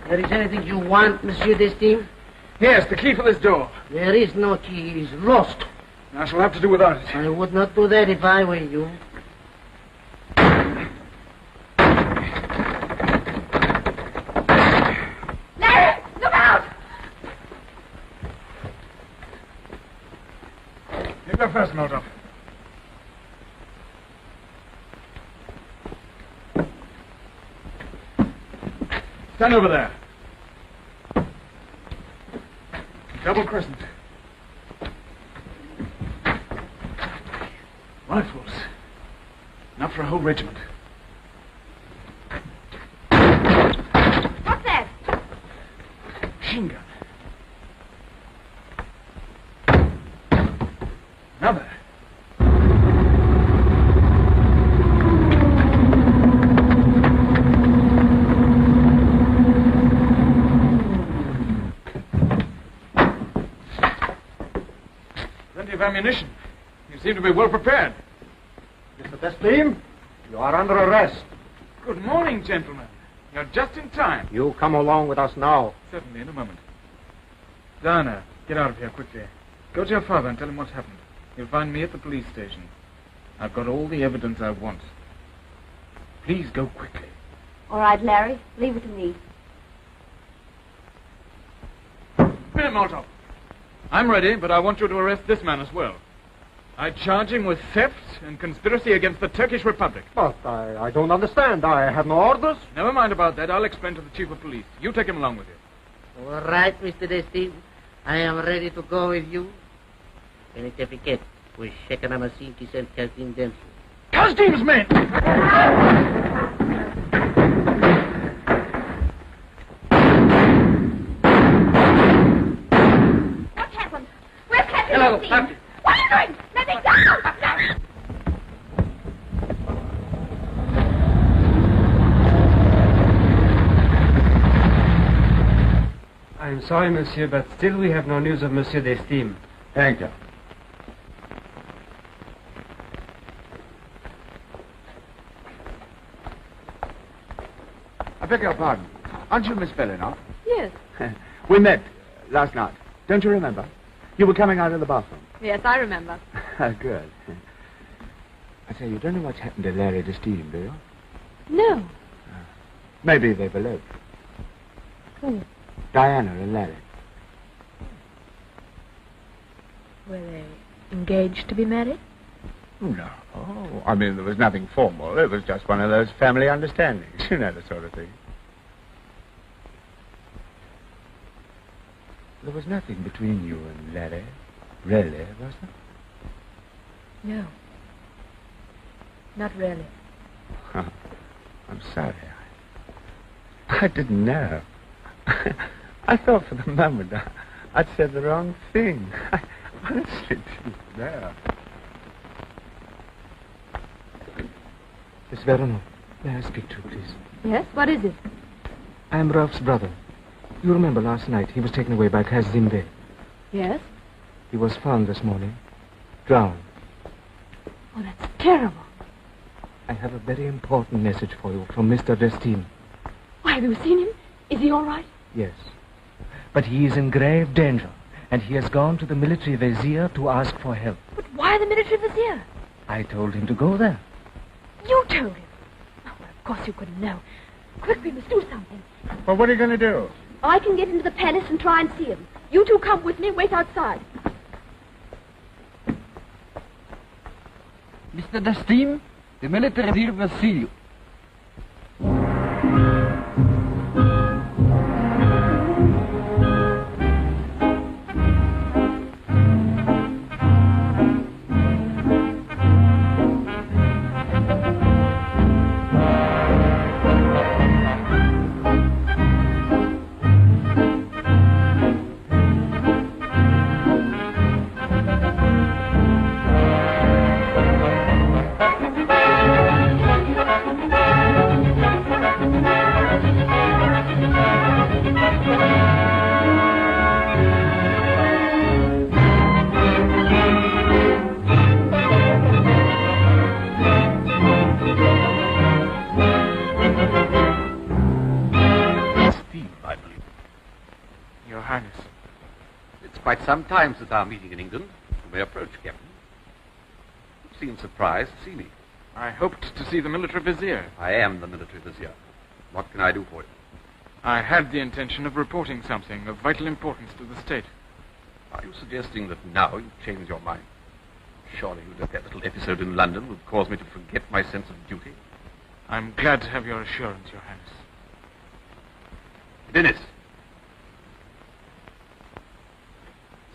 Speaker 7: There is anything you want, Monsieur Destine?
Speaker 2: Yes, the key for this door.
Speaker 7: There is no key. It is lost.
Speaker 2: I shall have to do without it.
Speaker 7: I would not do that if I were you.
Speaker 3: Larry, look out!
Speaker 2: You go first, Molotov. Stand over there. Double crescent. Rifles. Enough for a whole regiment.
Speaker 3: What's that?
Speaker 2: Machine gun. Another. Plenty of ammunition. You seem to be well prepared.
Speaker 15: Mr. Destine, you are under arrest.
Speaker 2: Good morning, gentlemen. You're just in time.
Speaker 15: You come along with us now.
Speaker 2: Certainly, in a moment. Diana, get out of here quickly. Go to your father and tell him what's happened. You'll find me at the police station. I've got all the evidence I want. Please go quickly.
Speaker 3: All right, Larry, leave it to me.
Speaker 2: Minute, Molotov. I'm ready, but I want you to arrest this man as well. I charge him with theft and conspiracy against the Turkish Republic.
Speaker 15: But I don't understand. I have no orders.
Speaker 2: Never mind about that. I'll explain to the chief of police. You take him along with you.
Speaker 7: All right, Mr. Destine. I am ready to go with you. Certificate. We check on Amasinki and Kazim Dempsey.
Speaker 2: Kazim's men!
Speaker 3: What happened? Where's Captain
Speaker 7: Hello,
Speaker 3: Destine?
Speaker 7: Captain.
Speaker 3: What are you doing? Let me go!
Speaker 16: sorry, monsieur, but still we have no news of Monsieur d'Estime.
Speaker 1: Thank you. I beg your pardon. Aren't you Miss Bellinov?
Speaker 9: Yes.
Speaker 1: We met last night. Don't you remember? You were coming out of the bathroom.
Speaker 9: Yes, I remember.
Speaker 1: Good. I say, you don't know what's happened to Larry d'Estime, do you?
Speaker 9: No.
Speaker 1: Maybe they've eloped.
Speaker 9: Who?
Speaker 1: Diana and Larry.
Speaker 9: Were they engaged to be married?
Speaker 1: No. Oh, I mean, there was nothing formal. It was just one of those family understandings. You know, the sort of thing. There was nothing between you and Larry, really, was there?
Speaker 9: No. Not really.
Speaker 1: I'm sorry. I didn't know. I thought for the moment I'd said the wrong thing. I honestly didn't know.
Speaker 2: Miss Veronov, may I speak to you, please?
Speaker 9: Yes? What is it?
Speaker 2: I am Ralph's brother. You remember last night he was taken away by Kazim Bey.
Speaker 9: Yes?
Speaker 2: He was found this morning, drowned.
Speaker 9: Oh, that's terrible.
Speaker 2: I have a very important message for you from Mr. d'Estime.
Speaker 9: Why, have you seen him? Is he all right?
Speaker 2: Yes. But he is in grave danger, and he has gone to the military vizier to ask for help.
Speaker 9: But why the military vizier?
Speaker 2: I told him to go there.
Speaker 9: You told him? Oh, well, of course you couldn't know. Quick, we must do something.
Speaker 1: Well, what are you going to do?
Speaker 9: I can get into the palace and try and see him. You two come with me, wait outside.
Speaker 17: Mr. d'Estime, the military vizier will see you.
Speaker 5: Quite some time since our meeting in England. You may approach, Captain. You seem surprised to see me.
Speaker 18: I hoped to see the military vizier.
Speaker 5: I am the military vizier. What can I do for you?
Speaker 18: I had the intention of reporting something of vital importance to the state.
Speaker 5: Are you suggesting that now you've changed your mind? Surely that little episode in London would cause me to forget my sense of duty?
Speaker 18: I'm glad to have your assurance, Your Highness.
Speaker 5: Dennis.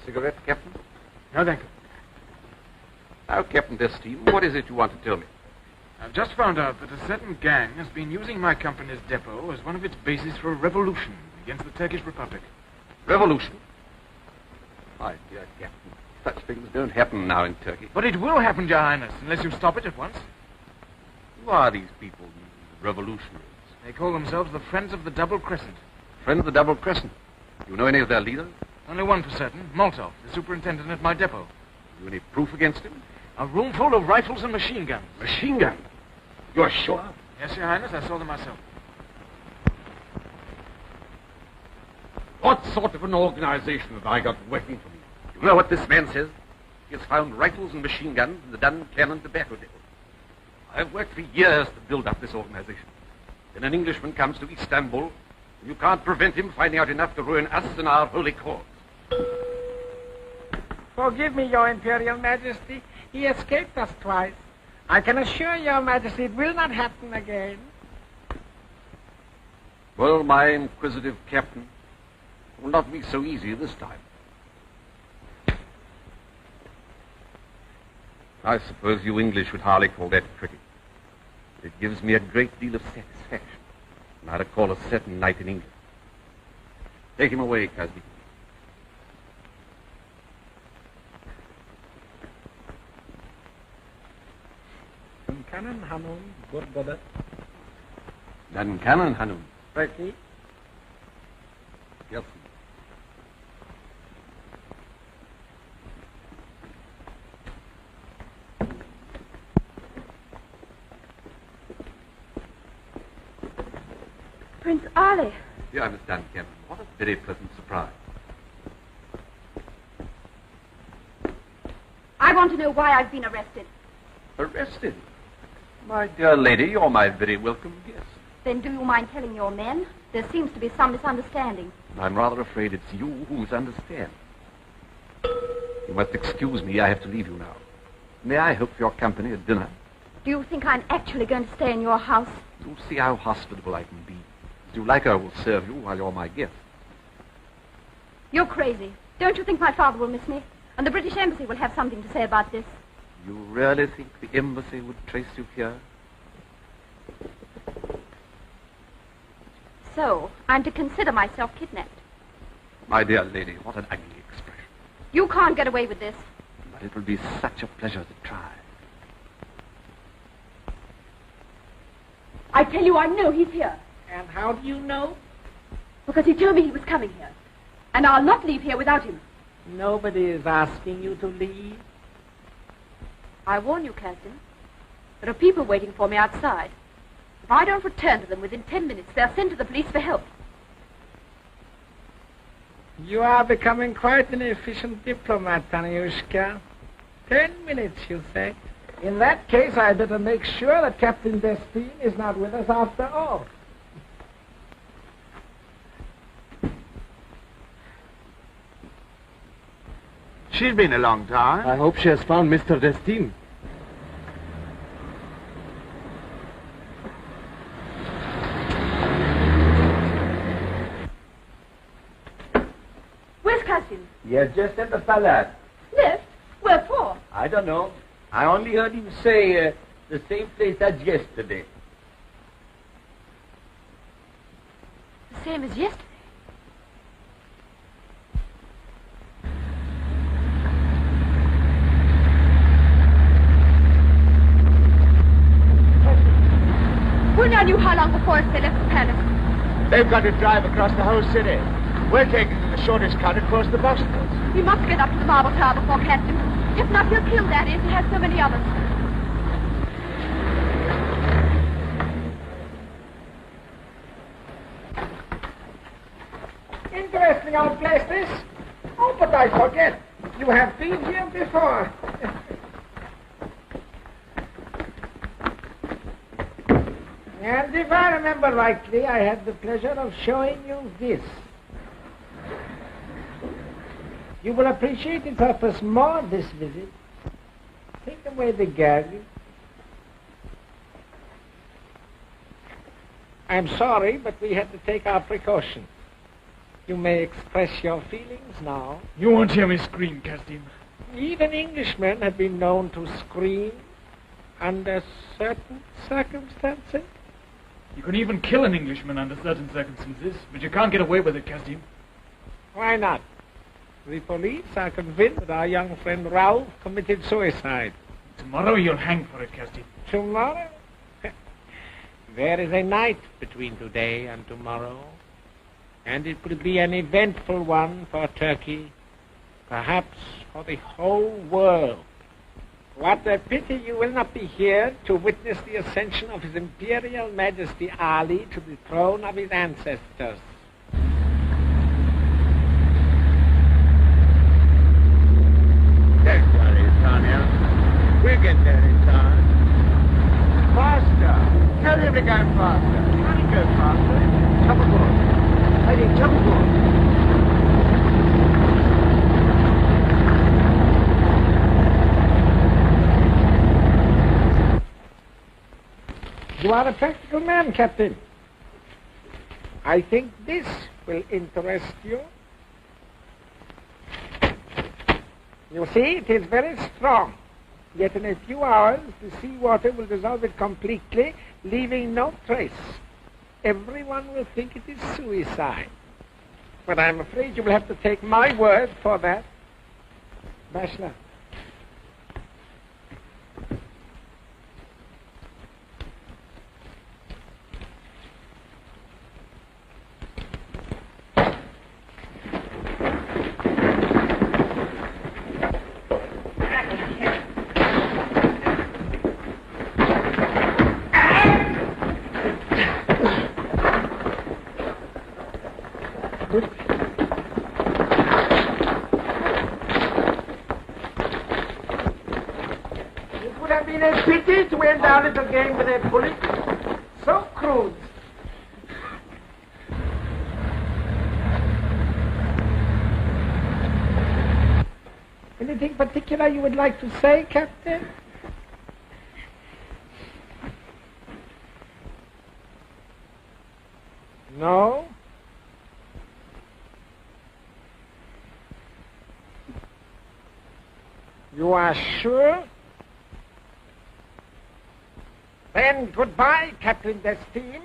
Speaker 5: Cigarette, Captain?
Speaker 18: No, thank you.
Speaker 5: Now, Captain d'Estime, what is it you want to tell me?
Speaker 18: I've just found out that a certain gang has been using my company's depot as one of its bases for a revolution against the Turkish Republic.
Speaker 5: Revolution? My dear Captain, such things don't happen now in Turkey.
Speaker 18: But it will happen, Your Highness, unless you stop it at once.
Speaker 5: Who are these people, these revolutionaries?
Speaker 18: They call themselves the Friends of the Double Crescent.
Speaker 5: Friends of the Double Crescent? Do you know any of their leaders?
Speaker 18: Only one for certain, Molotov, the superintendent at my depot.
Speaker 5: Have you any proof against him?
Speaker 18: A room full of rifles and machine guns.
Speaker 5: Machine guns? You're sure?
Speaker 18: Yes, Your Highness, I saw them myself.
Speaker 5: What sort of an organization have I got working for me? You know what this man says? He has found rifles and machine guns in the Duncannon tobacco depot. I've worked for years to build up this organization. Then an Englishman comes to Istanbul, and you can't prevent him finding out enough to ruin us and our holy cause.
Speaker 10: Forgive me, Your Imperial Majesty. He escaped us twice. I can assure Your Majesty it will not happen again.
Speaker 5: Well, my inquisitive captain, it will not be so easy this time. I suppose you English would hardly call that pretty. It gives me a great deal of satisfaction. And I recall a certain night in England. Take him away, Casby.
Speaker 10: Duncannon Hanum Gurgodat.
Speaker 5: Duncannon Hanum.
Speaker 10: Ready?
Speaker 5: Yes.
Speaker 3: Prince Ali.
Speaker 5: Dear Miss Duncan, what a very pleasant surprise.
Speaker 3: I want to know why I've been arrested.
Speaker 5: Arrested? My dear lady, you're my very welcome guest.
Speaker 3: Then do you mind telling your men? There seems to be some misunderstanding.
Speaker 5: I'm rather afraid it's you who misunderstand. You must excuse me, I have to leave you now. May I hope for your company at dinner?
Speaker 3: Do you think I'm actually going to stay in your house?
Speaker 5: You'll see how hospitable I can be. If you like, I will serve you while you're my guest.
Speaker 3: You're crazy. Don't you think my father will miss me? And the British Embassy will have something to say about this.
Speaker 5: You really think the embassy would trace you here?
Speaker 3: So, I'm to consider myself kidnapped.
Speaker 5: My dear lady, what an ugly expression.
Speaker 3: You can't get away with this.
Speaker 5: But it will be such a pleasure to try.
Speaker 9: I tell you, I know he's here.
Speaker 10: And how do you know?
Speaker 9: Because he told me he was coming here. And I'll not leave here without him.
Speaker 10: Nobody is asking you to leave.
Speaker 9: I warn you, Captain. There are people waiting for me outside. If I don't return to them within 10 minutes, they'll send to the police for help.
Speaker 10: You are becoming quite an efficient diplomat, Tanyushka. 10 minutes, you say? In that case, I'd better make sure that Captain Destine is not with us after all.
Speaker 1: She's been a long time.
Speaker 11: I hope she has found Mr. Destine.
Speaker 9: Where's Cousin?
Speaker 19: Yes, just at the palace.
Speaker 9: Left? Where for?
Speaker 19: I don't know. I only heard him say the same place as yesterday.
Speaker 9: The same as yesterday. Who knew how long before they left the palace?
Speaker 1: They've got to drive across the whole city. We're taking the shortest cut across the Bosphorus.
Speaker 9: We must get up to the marble tower before Captain. If not, he'll kill Daddy as he has so many others.
Speaker 10: Interesting old place, this. Oh, but I forget. You have been here before. And if I remember rightly, I had the pleasure of showing you this. You will appreciate its purpose more this visit. Take away the gag. I'm sorry, but we had to take our precautions. You may express your feelings now.
Speaker 18: You won't hear me scream, Castin.
Speaker 10: Even Englishmen have been known to scream under certain circumstances.
Speaker 18: You can even kill an Englishman under certain circumstances, but you can't get away with it, Castin.
Speaker 10: Why not? The police are convinced that our young friend Ralph committed suicide.
Speaker 18: Tomorrow you'll hang for it, Castin.
Speaker 10: Tomorrow? There is a night between today and tomorrow, and it will be an eventful one for Turkey, perhaps for the whole world. What a pity you will not be here to witness the ascension of His Imperial Majesty Ali to the throne of his ancestors.
Speaker 1: Don't worry, Tanya. We'll get there in time. Faster. Tell him to go faster. Can he go faster? Chapagor. I think Chapagor.
Speaker 10: You are a practical man, Captain. I think this will interest you. You see, it is very strong. Yet in a few hours, the seawater will dissolve it completely, leaving no trace. Everyone will think it is suicide. But I'm afraid you will have to take my word for that. Bachelor. would have been a pity to end our little game with a bullet. So crude. Anything particular you would like to say, Captain? No? You are sure? Then goodbye, Captain Destine.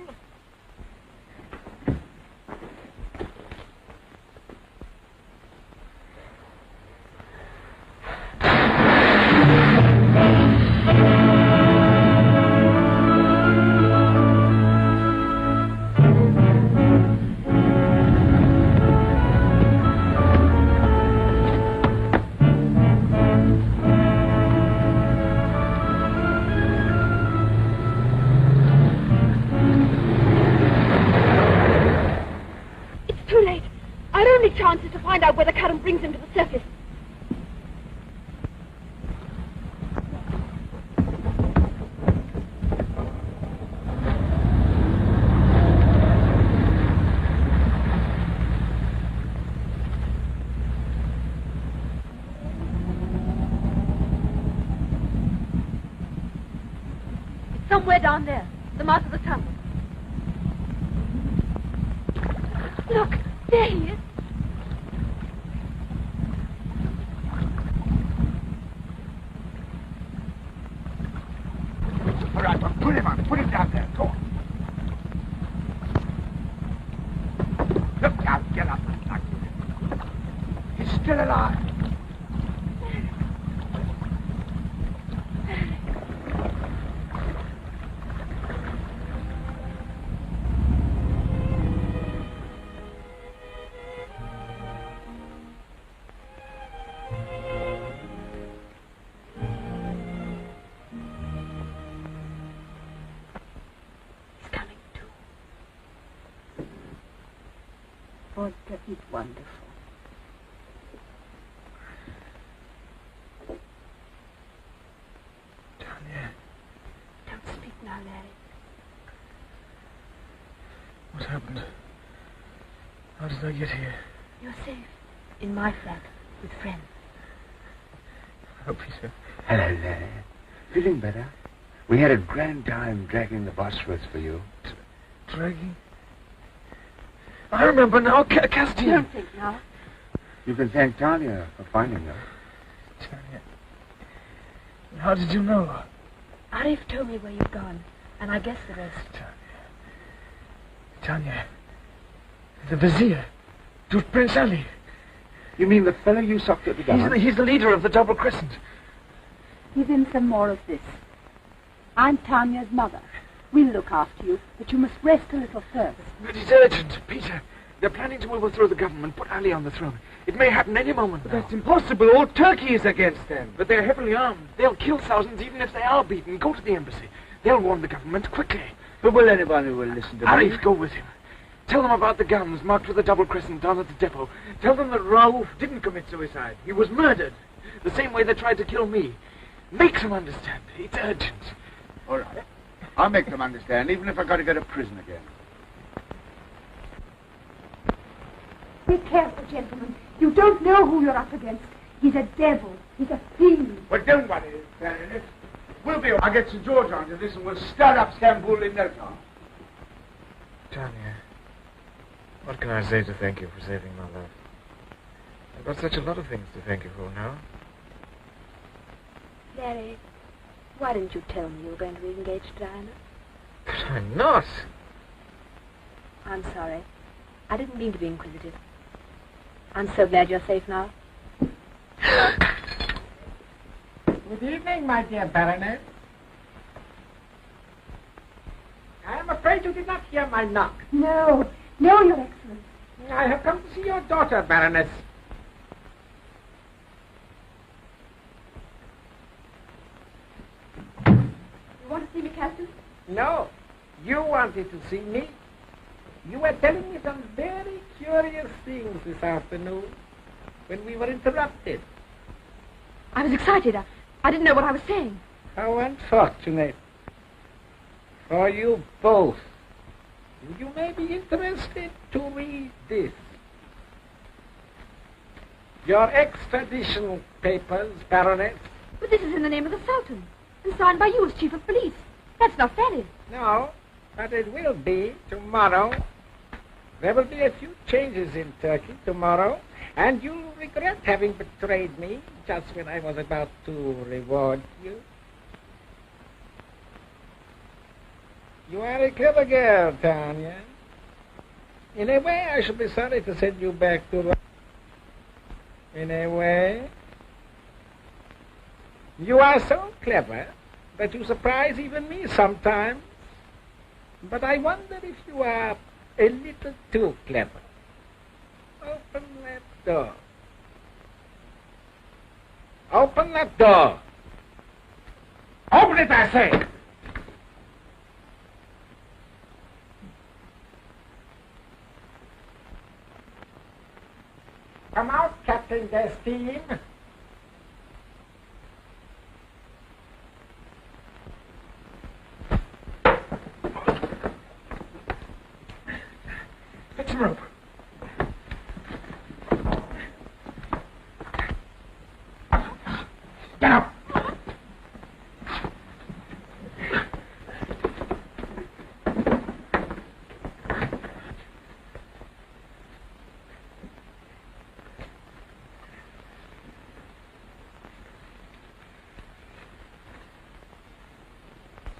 Speaker 9: Chances to find out where the current brings him to the surface. It's somewhere down there, the mouth of the tunnel. Look, there he is.
Speaker 1: Put him down there. Go on. Look now, get up and knock him. He's still alive.
Speaker 3: It's wonderful.
Speaker 2: Tanya.
Speaker 3: Don't speak now, Larry.
Speaker 2: What happened? How did I get here?
Speaker 3: You're safe. In my flat, with friends.
Speaker 2: Oh, Peter.
Speaker 1: Hello, Larry. Feeling better? We had a grand time dragging the Bosphorus for you.
Speaker 2: Dragging? I remember now, Castian.
Speaker 3: Don't think now.
Speaker 1: You can thank Tanya for finding her.
Speaker 2: Tanya. How did you know?
Speaker 3: Arif told me where you've gone, and I guess the rest.
Speaker 2: Tanya. The Vizier. To Prince Ali.
Speaker 1: You mean the fellow you socked at the gun?
Speaker 2: He's the leader of the Double Crescent.
Speaker 3: Give him some more of this. I'm Tanya's mother. We'll look after you, but you must rest a little first.
Speaker 2: But it's urgent, Peter. They're planning to overthrow the government, put Ali on the throne. It may happen any moment now.
Speaker 4: That's impossible. All Turkey is against them.
Speaker 2: But they're heavily armed. They'll kill thousands even if they are beaten. Go to the embassy. They'll warn the government quickly.
Speaker 14: But will anyone who will listen to me?
Speaker 2: Arif, go with him. Tell them about the guns marked with the double crescent down at the depot. Tell them that Raouf didn't commit suicide. He was murdered. The same way they tried to kill me. Make them understand. It's urgent.
Speaker 1: All right. I'll make them understand, even if I've got to go to prison again.
Speaker 3: Be careful, gentlemen. You don't know who you're up against. He's a devil. He's a fiend.
Speaker 1: But don't worry, Benedek. We'll be... I'll get Sir George onto this and we'll start up Stamboul in no time.
Speaker 2: Tanya, what can I say to thank you for saving my life? I've got such a lot of things to thank you for now.
Speaker 9: Larry, why didn't you tell me you were going to be engaged to Diana?
Speaker 2: But I'm not.
Speaker 9: I'm sorry. I didn't mean to be inquisitive. I'm so glad you're safe now.
Speaker 10: Good evening, my dear Baronet. I am afraid you did not hear my knock.
Speaker 3: No, Your Excellency.
Speaker 10: I have come to see your daughter, Baroness.
Speaker 9: You want to see me, Captain?
Speaker 10: No, you wanted to see me. You were telling me some very curious things this afternoon when we were interrupted.
Speaker 9: I was excited. I didn't know what I was saying.
Speaker 10: How unfortunate. For you both. You may be interested to read this. Your extradition papers, Baroness.
Speaker 9: But this is in the name of the Sultan, and signed by you as Chief of Police. That's not valid.
Speaker 10: No, but it will be tomorrow. There will be a few changes in Turkey tomorrow, and you'll regret having betrayed me just when I was about to reward you. You are a clever girl, Tanya. In a way, I should be sorry to send you back to Rome. In a way. You are so clever that you surprise even me sometimes. But I wonder if you are a little too clever. Open that door. Open that door. Open it, I say. Come out, Captain Destine.
Speaker 18: Get some rope. Get up.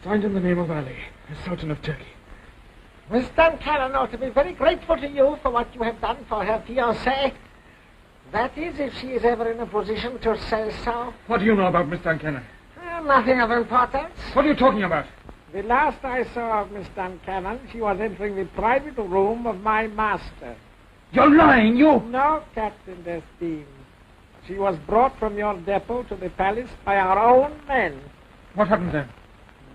Speaker 18: Signed in the name of Ali, the Sultan of Turkey.
Speaker 10: Miss Duncannon ought to be very grateful to you for what you have done for her fiancé. That is, if she is ever in a position to say so.
Speaker 18: What do you know about Miss Duncannon?
Speaker 10: Nothing of importance.
Speaker 18: What are you talking about?
Speaker 10: The last I saw of Miss Duncannon, she was entering the private room of my master.
Speaker 18: You're lying, you!
Speaker 10: No, Captain Destine. She was brought from your depot to the palace by our own men.
Speaker 18: What happened then?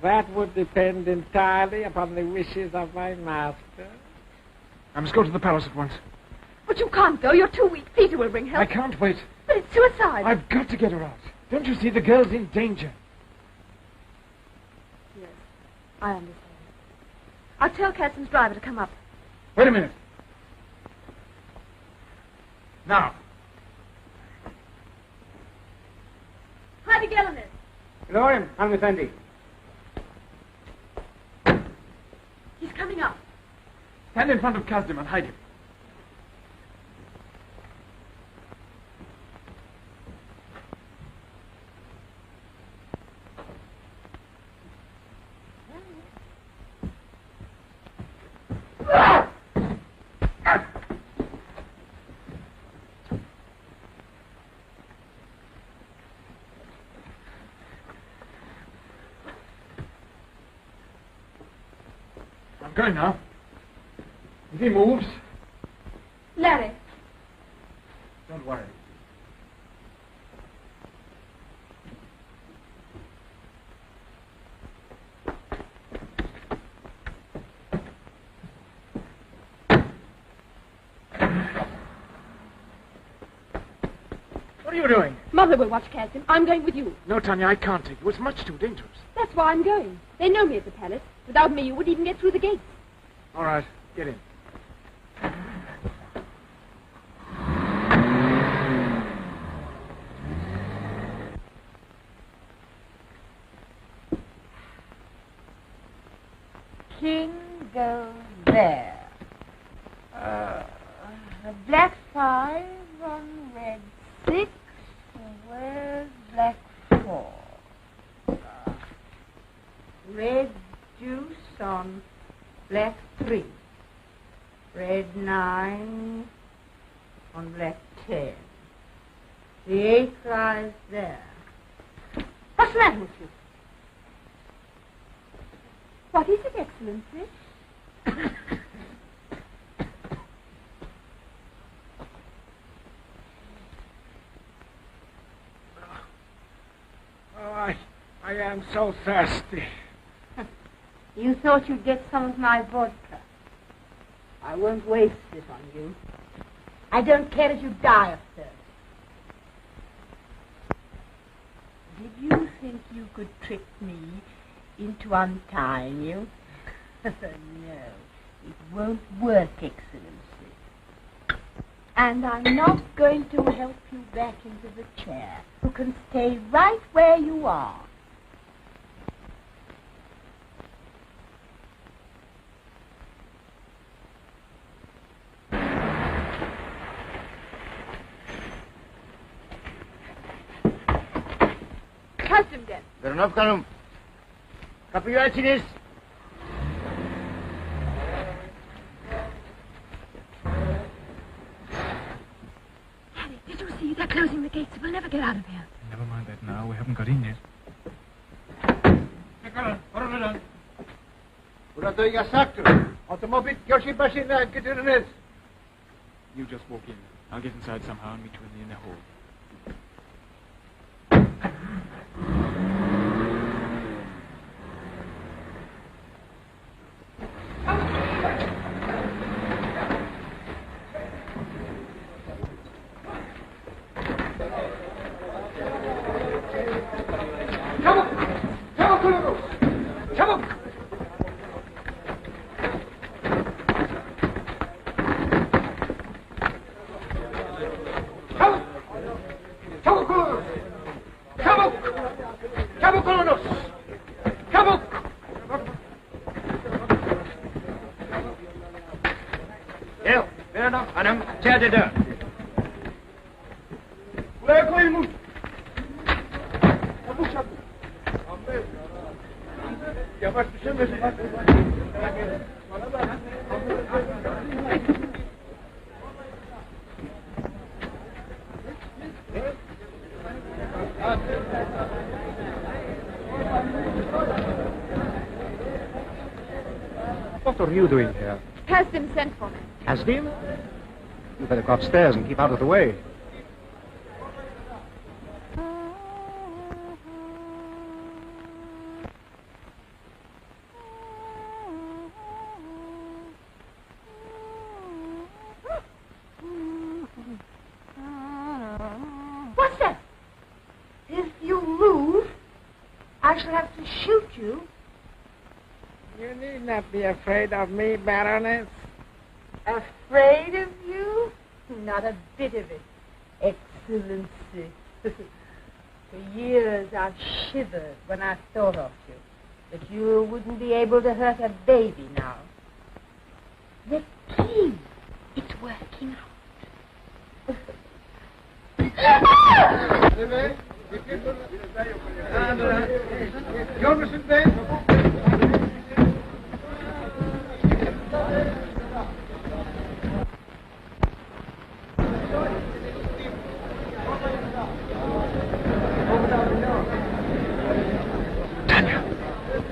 Speaker 10: That would depend entirely upon the wishes of my master.
Speaker 18: I must go to the palace at once.
Speaker 9: But you can't go. You're too weak. Peter will bring help.
Speaker 18: I can't wait.
Speaker 9: But it's suicide.
Speaker 18: I've got to get her out. Don't you see the girl's in danger?
Speaker 9: Yes, I understand. I'll tell Catson's driver to come up.
Speaker 18: Wait a minute. Now.
Speaker 9: Hadi gelin.
Speaker 15: Hello, hanımefendi.
Speaker 9: He's coming up.
Speaker 18: Stand in front of Kazdim and hide him. I'm going now. If he moves...
Speaker 9: Larry.
Speaker 18: Don't worry. What are you doing?
Speaker 9: Mother will watch Catston. I'm going with you.
Speaker 18: No, Tanya, I can't take you. It's much too dangerous.
Speaker 9: That's why I'm going. They know me at the palace. Without me, you wouldn't even get through the gates.
Speaker 18: All right, get in.
Speaker 20: King goes there. Black 5 on red 6. Where's black 4? Red deuce on black 3. Red 9 on black 10. The 8 lies there.
Speaker 9: What's the matter with you? What is it, Excellency?
Speaker 10: Oh, I am so thirsty.
Speaker 20: You thought you'd get some of my vodka. I won't waste it on you. I don't care if you die of thirst. Did you think you could trick me into untying you? No, it won't work, Excellency. And I'm not going to help you back into the chair. You can stay right where you are.
Speaker 9: Custom den.
Speaker 15: Вернов канум. Kapıyı
Speaker 3: Did you see? They're closing the gates. We'll never get out of here.
Speaker 2: Never mind that now. We haven't got in yet.
Speaker 15: Burada yasaktır. Otomobil köşe başına getiriniz.
Speaker 2: You just walk in. I'll get inside somehow and meet you in the inner hall.
Speaker 15: Hanım, içeride dön. Buraya koyun mu? Çabuk çabuk. Yavaş düşemesin. Bana bak.
Speaker 4: What are you doing here?
Speaker 9: Kasdim sent for me.
Speaker 4: Kasdim? You better go upstairs and keep out of the way.
Speaker 20: What's that? If you move, I shall have to shoot you.
Speaker 10: You need not be afraid of me, Baroness.
Speaker 20: Afraid of you? Not a bit of it, Excellency. For years I've shivered when I thought of you, that you wouldn't be able to hurt a baby now. The key, it's working out.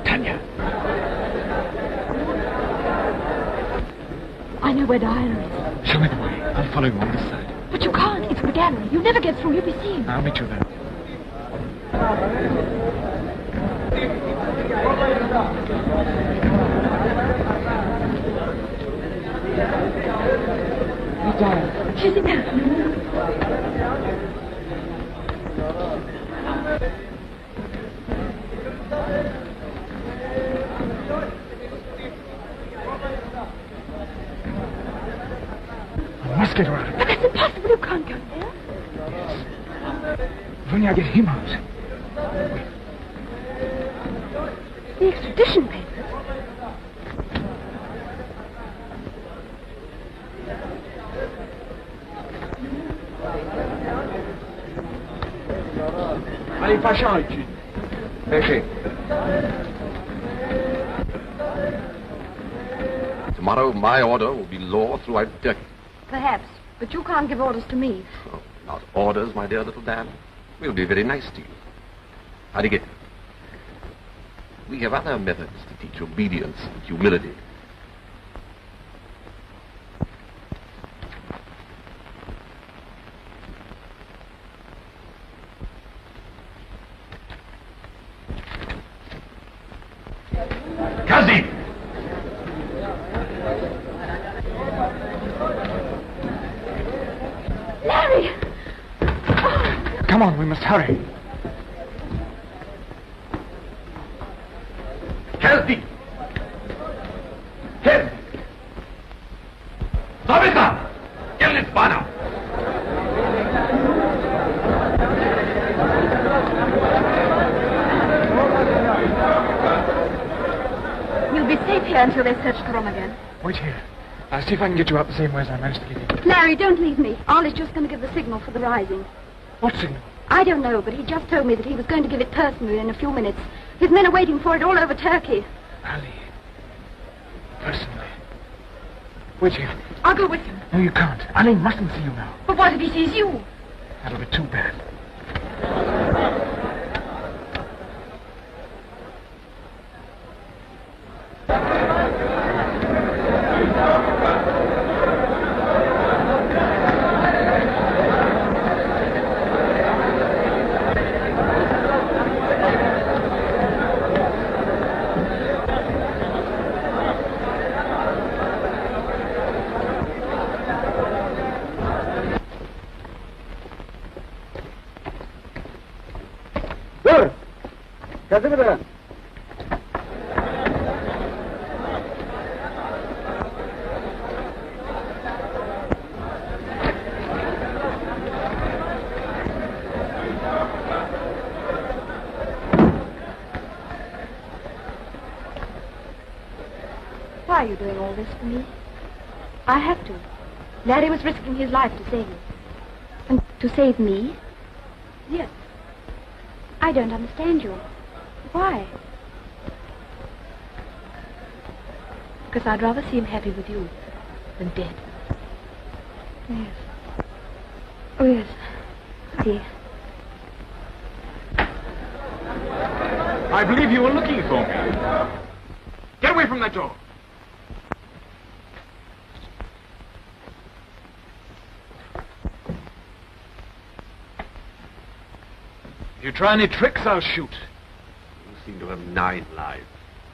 Speaker 2: Tanya.
Speaker 3: I know where Diana is.
Speaker 2: Show me the way. I'll follow you on this side.
Speaker 3: But you can't. It's the gallery. You'll never get through. You'll be seen.
Speaker 2: I'll meet you there.
Speaker 3: Diana. She's in there.
Speaker 2: I must get her out.
Speaker 3: But that's impossible. You can't go there.
Speaker 2: If only I get him out.
Speaker 3: The extradition papers.
Speaker 5: Ali Paşa için. Peki. Tomorrow, my order will be law throughout Turkey.
Speaker 9: Perhaps, but you can't give orders to me.
Speaker 5: Oh, not orders, my dear little Dan. We'll be very nice to you. How'd you get? We have other methods to teach obedience and humility.
Speaker 15: Kazi!
Speaker 3: Larry!
Speaker 2: Come on, we must hurry.
Speaker 5: Kezdi! Kezdi! Zabita! Jelnec pána!
Speaker 9: You'll be safe here until they search the room again.
Speaker 18: Wait here. I'll see if I can get you out the same way as I managed to get in.
Speaker 3: Larry, don't leave me. Ollie's just going to give the signal for the rising.
Speaker 18: What signal?
Speaker 3: I don't know, but he just told me that he was going to give it personally in a few minutes. His men are waiting for it all over Turkey.
Speaker 18: Ali. Personally. Wait here.
Speaker 9: I'll go with him.
Speaker 18: No, you can't. Ali mustn't see you now.
Speaker 9: But what if he sees you?
Speaker 18: That'll be too bad.
Speaker 1: Kazımıra.
Speaker 3: Why are you doing all this for me? I have to. Larry was risking his life to save you. And to save me? Yes. I don't understand you. Why? Because I'd rather see him happy with you than dead. Yes. Oh, yes. See.
Speaker 18: I believe you were looking for me. Get away from that door. If you try any tricks, I'll shoot.
Speaker 5: You seem to have 9 lives.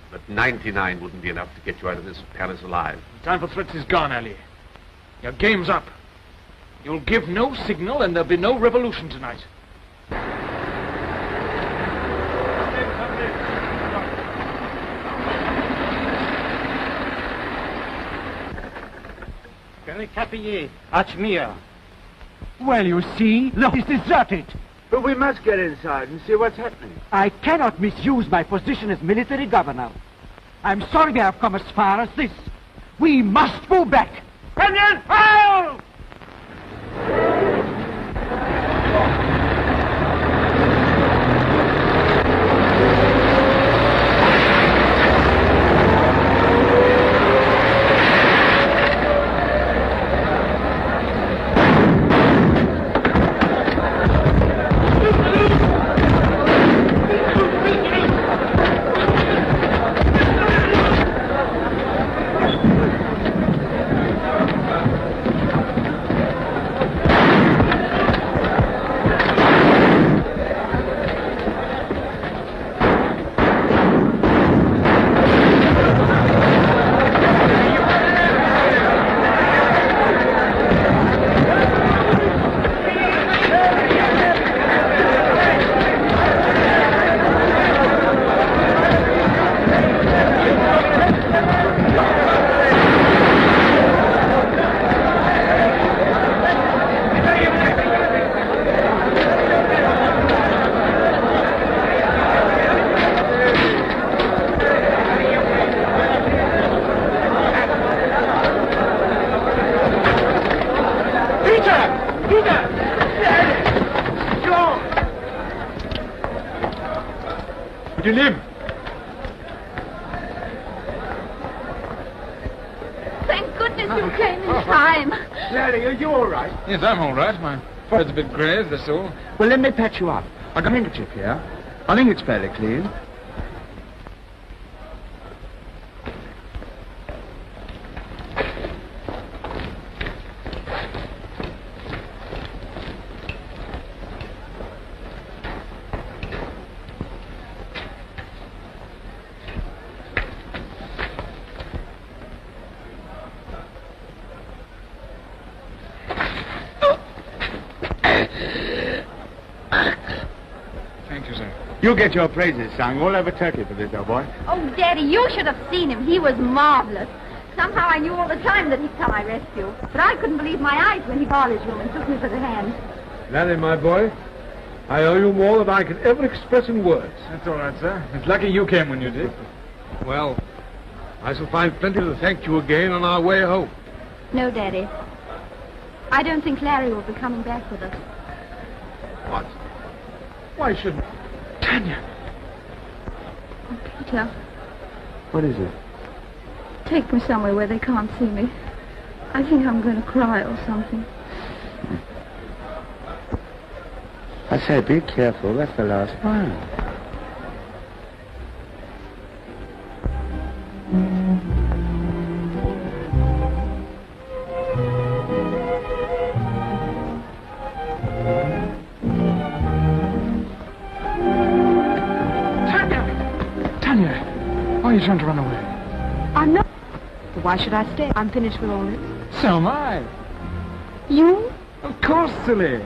Speaker 5: But 99 wouldn't be enough to get you out of this palace alive.
Speaker 18: The time for threats is gone, Ali. Your game's up. You'll give no signal and there'll be no revolution tonight.
Speaker 4: Well, you see, the house is deserted.
Speaker 1: But we must get inside and see what's happening.
Speaker 4: I cannot misuse my position as military governor. I'm sorry we have come as far as this. We must go back. Kenyan, fire!
Speaker 3: Thank goodness you came in time.
Speaker 1: Larry, are you all right?
Speaker 18: Yes, I'm all right. My forehead's a bit grazed, that's all.
Speaker 1: Well, let me patch you up. I've got a handkerchief here. I think it's fairly clean.
Speaker 18: Thank you, sir.
Speaker 1: You'll get your praises sung all over Turkey for this, old boy.
Speaker 9: Oh, Daddy, you should have seen him. He was marvelous. Somehow I knew all the time that he'd come my rescue. But I couldn't believe my eyes when he called his room and took me by the hand.
Speaker 4: Larry, my boy, I owe you more than I can ever express in words.
Speaker 18: That's all right, sir. It's lucky you came when you did.
Speaker 4: Well, I shall find plenty to thank you again on our way home.
Speaker 9: No, Daddy. I don't think Larry will be coming back with us.
Speaker 4: What? Why shouldn't...
Speaker 18: Tanya!
Speaker 3: Oh, Peter,
Speaker 1: What is it?
Speaker 3: take me somewhere where they can't see me. I think I'm going to cry or something.
Speaker 1: I say, be careful. That's the last one.
Speaker 18: Tanya! Why are you trying to run away?
Speaker 9: I'm not. But why should I stay? I'm finished with all this.
Speaker 18: So am I.
Speaker 9: You?
Speaker 18: Of course, silly.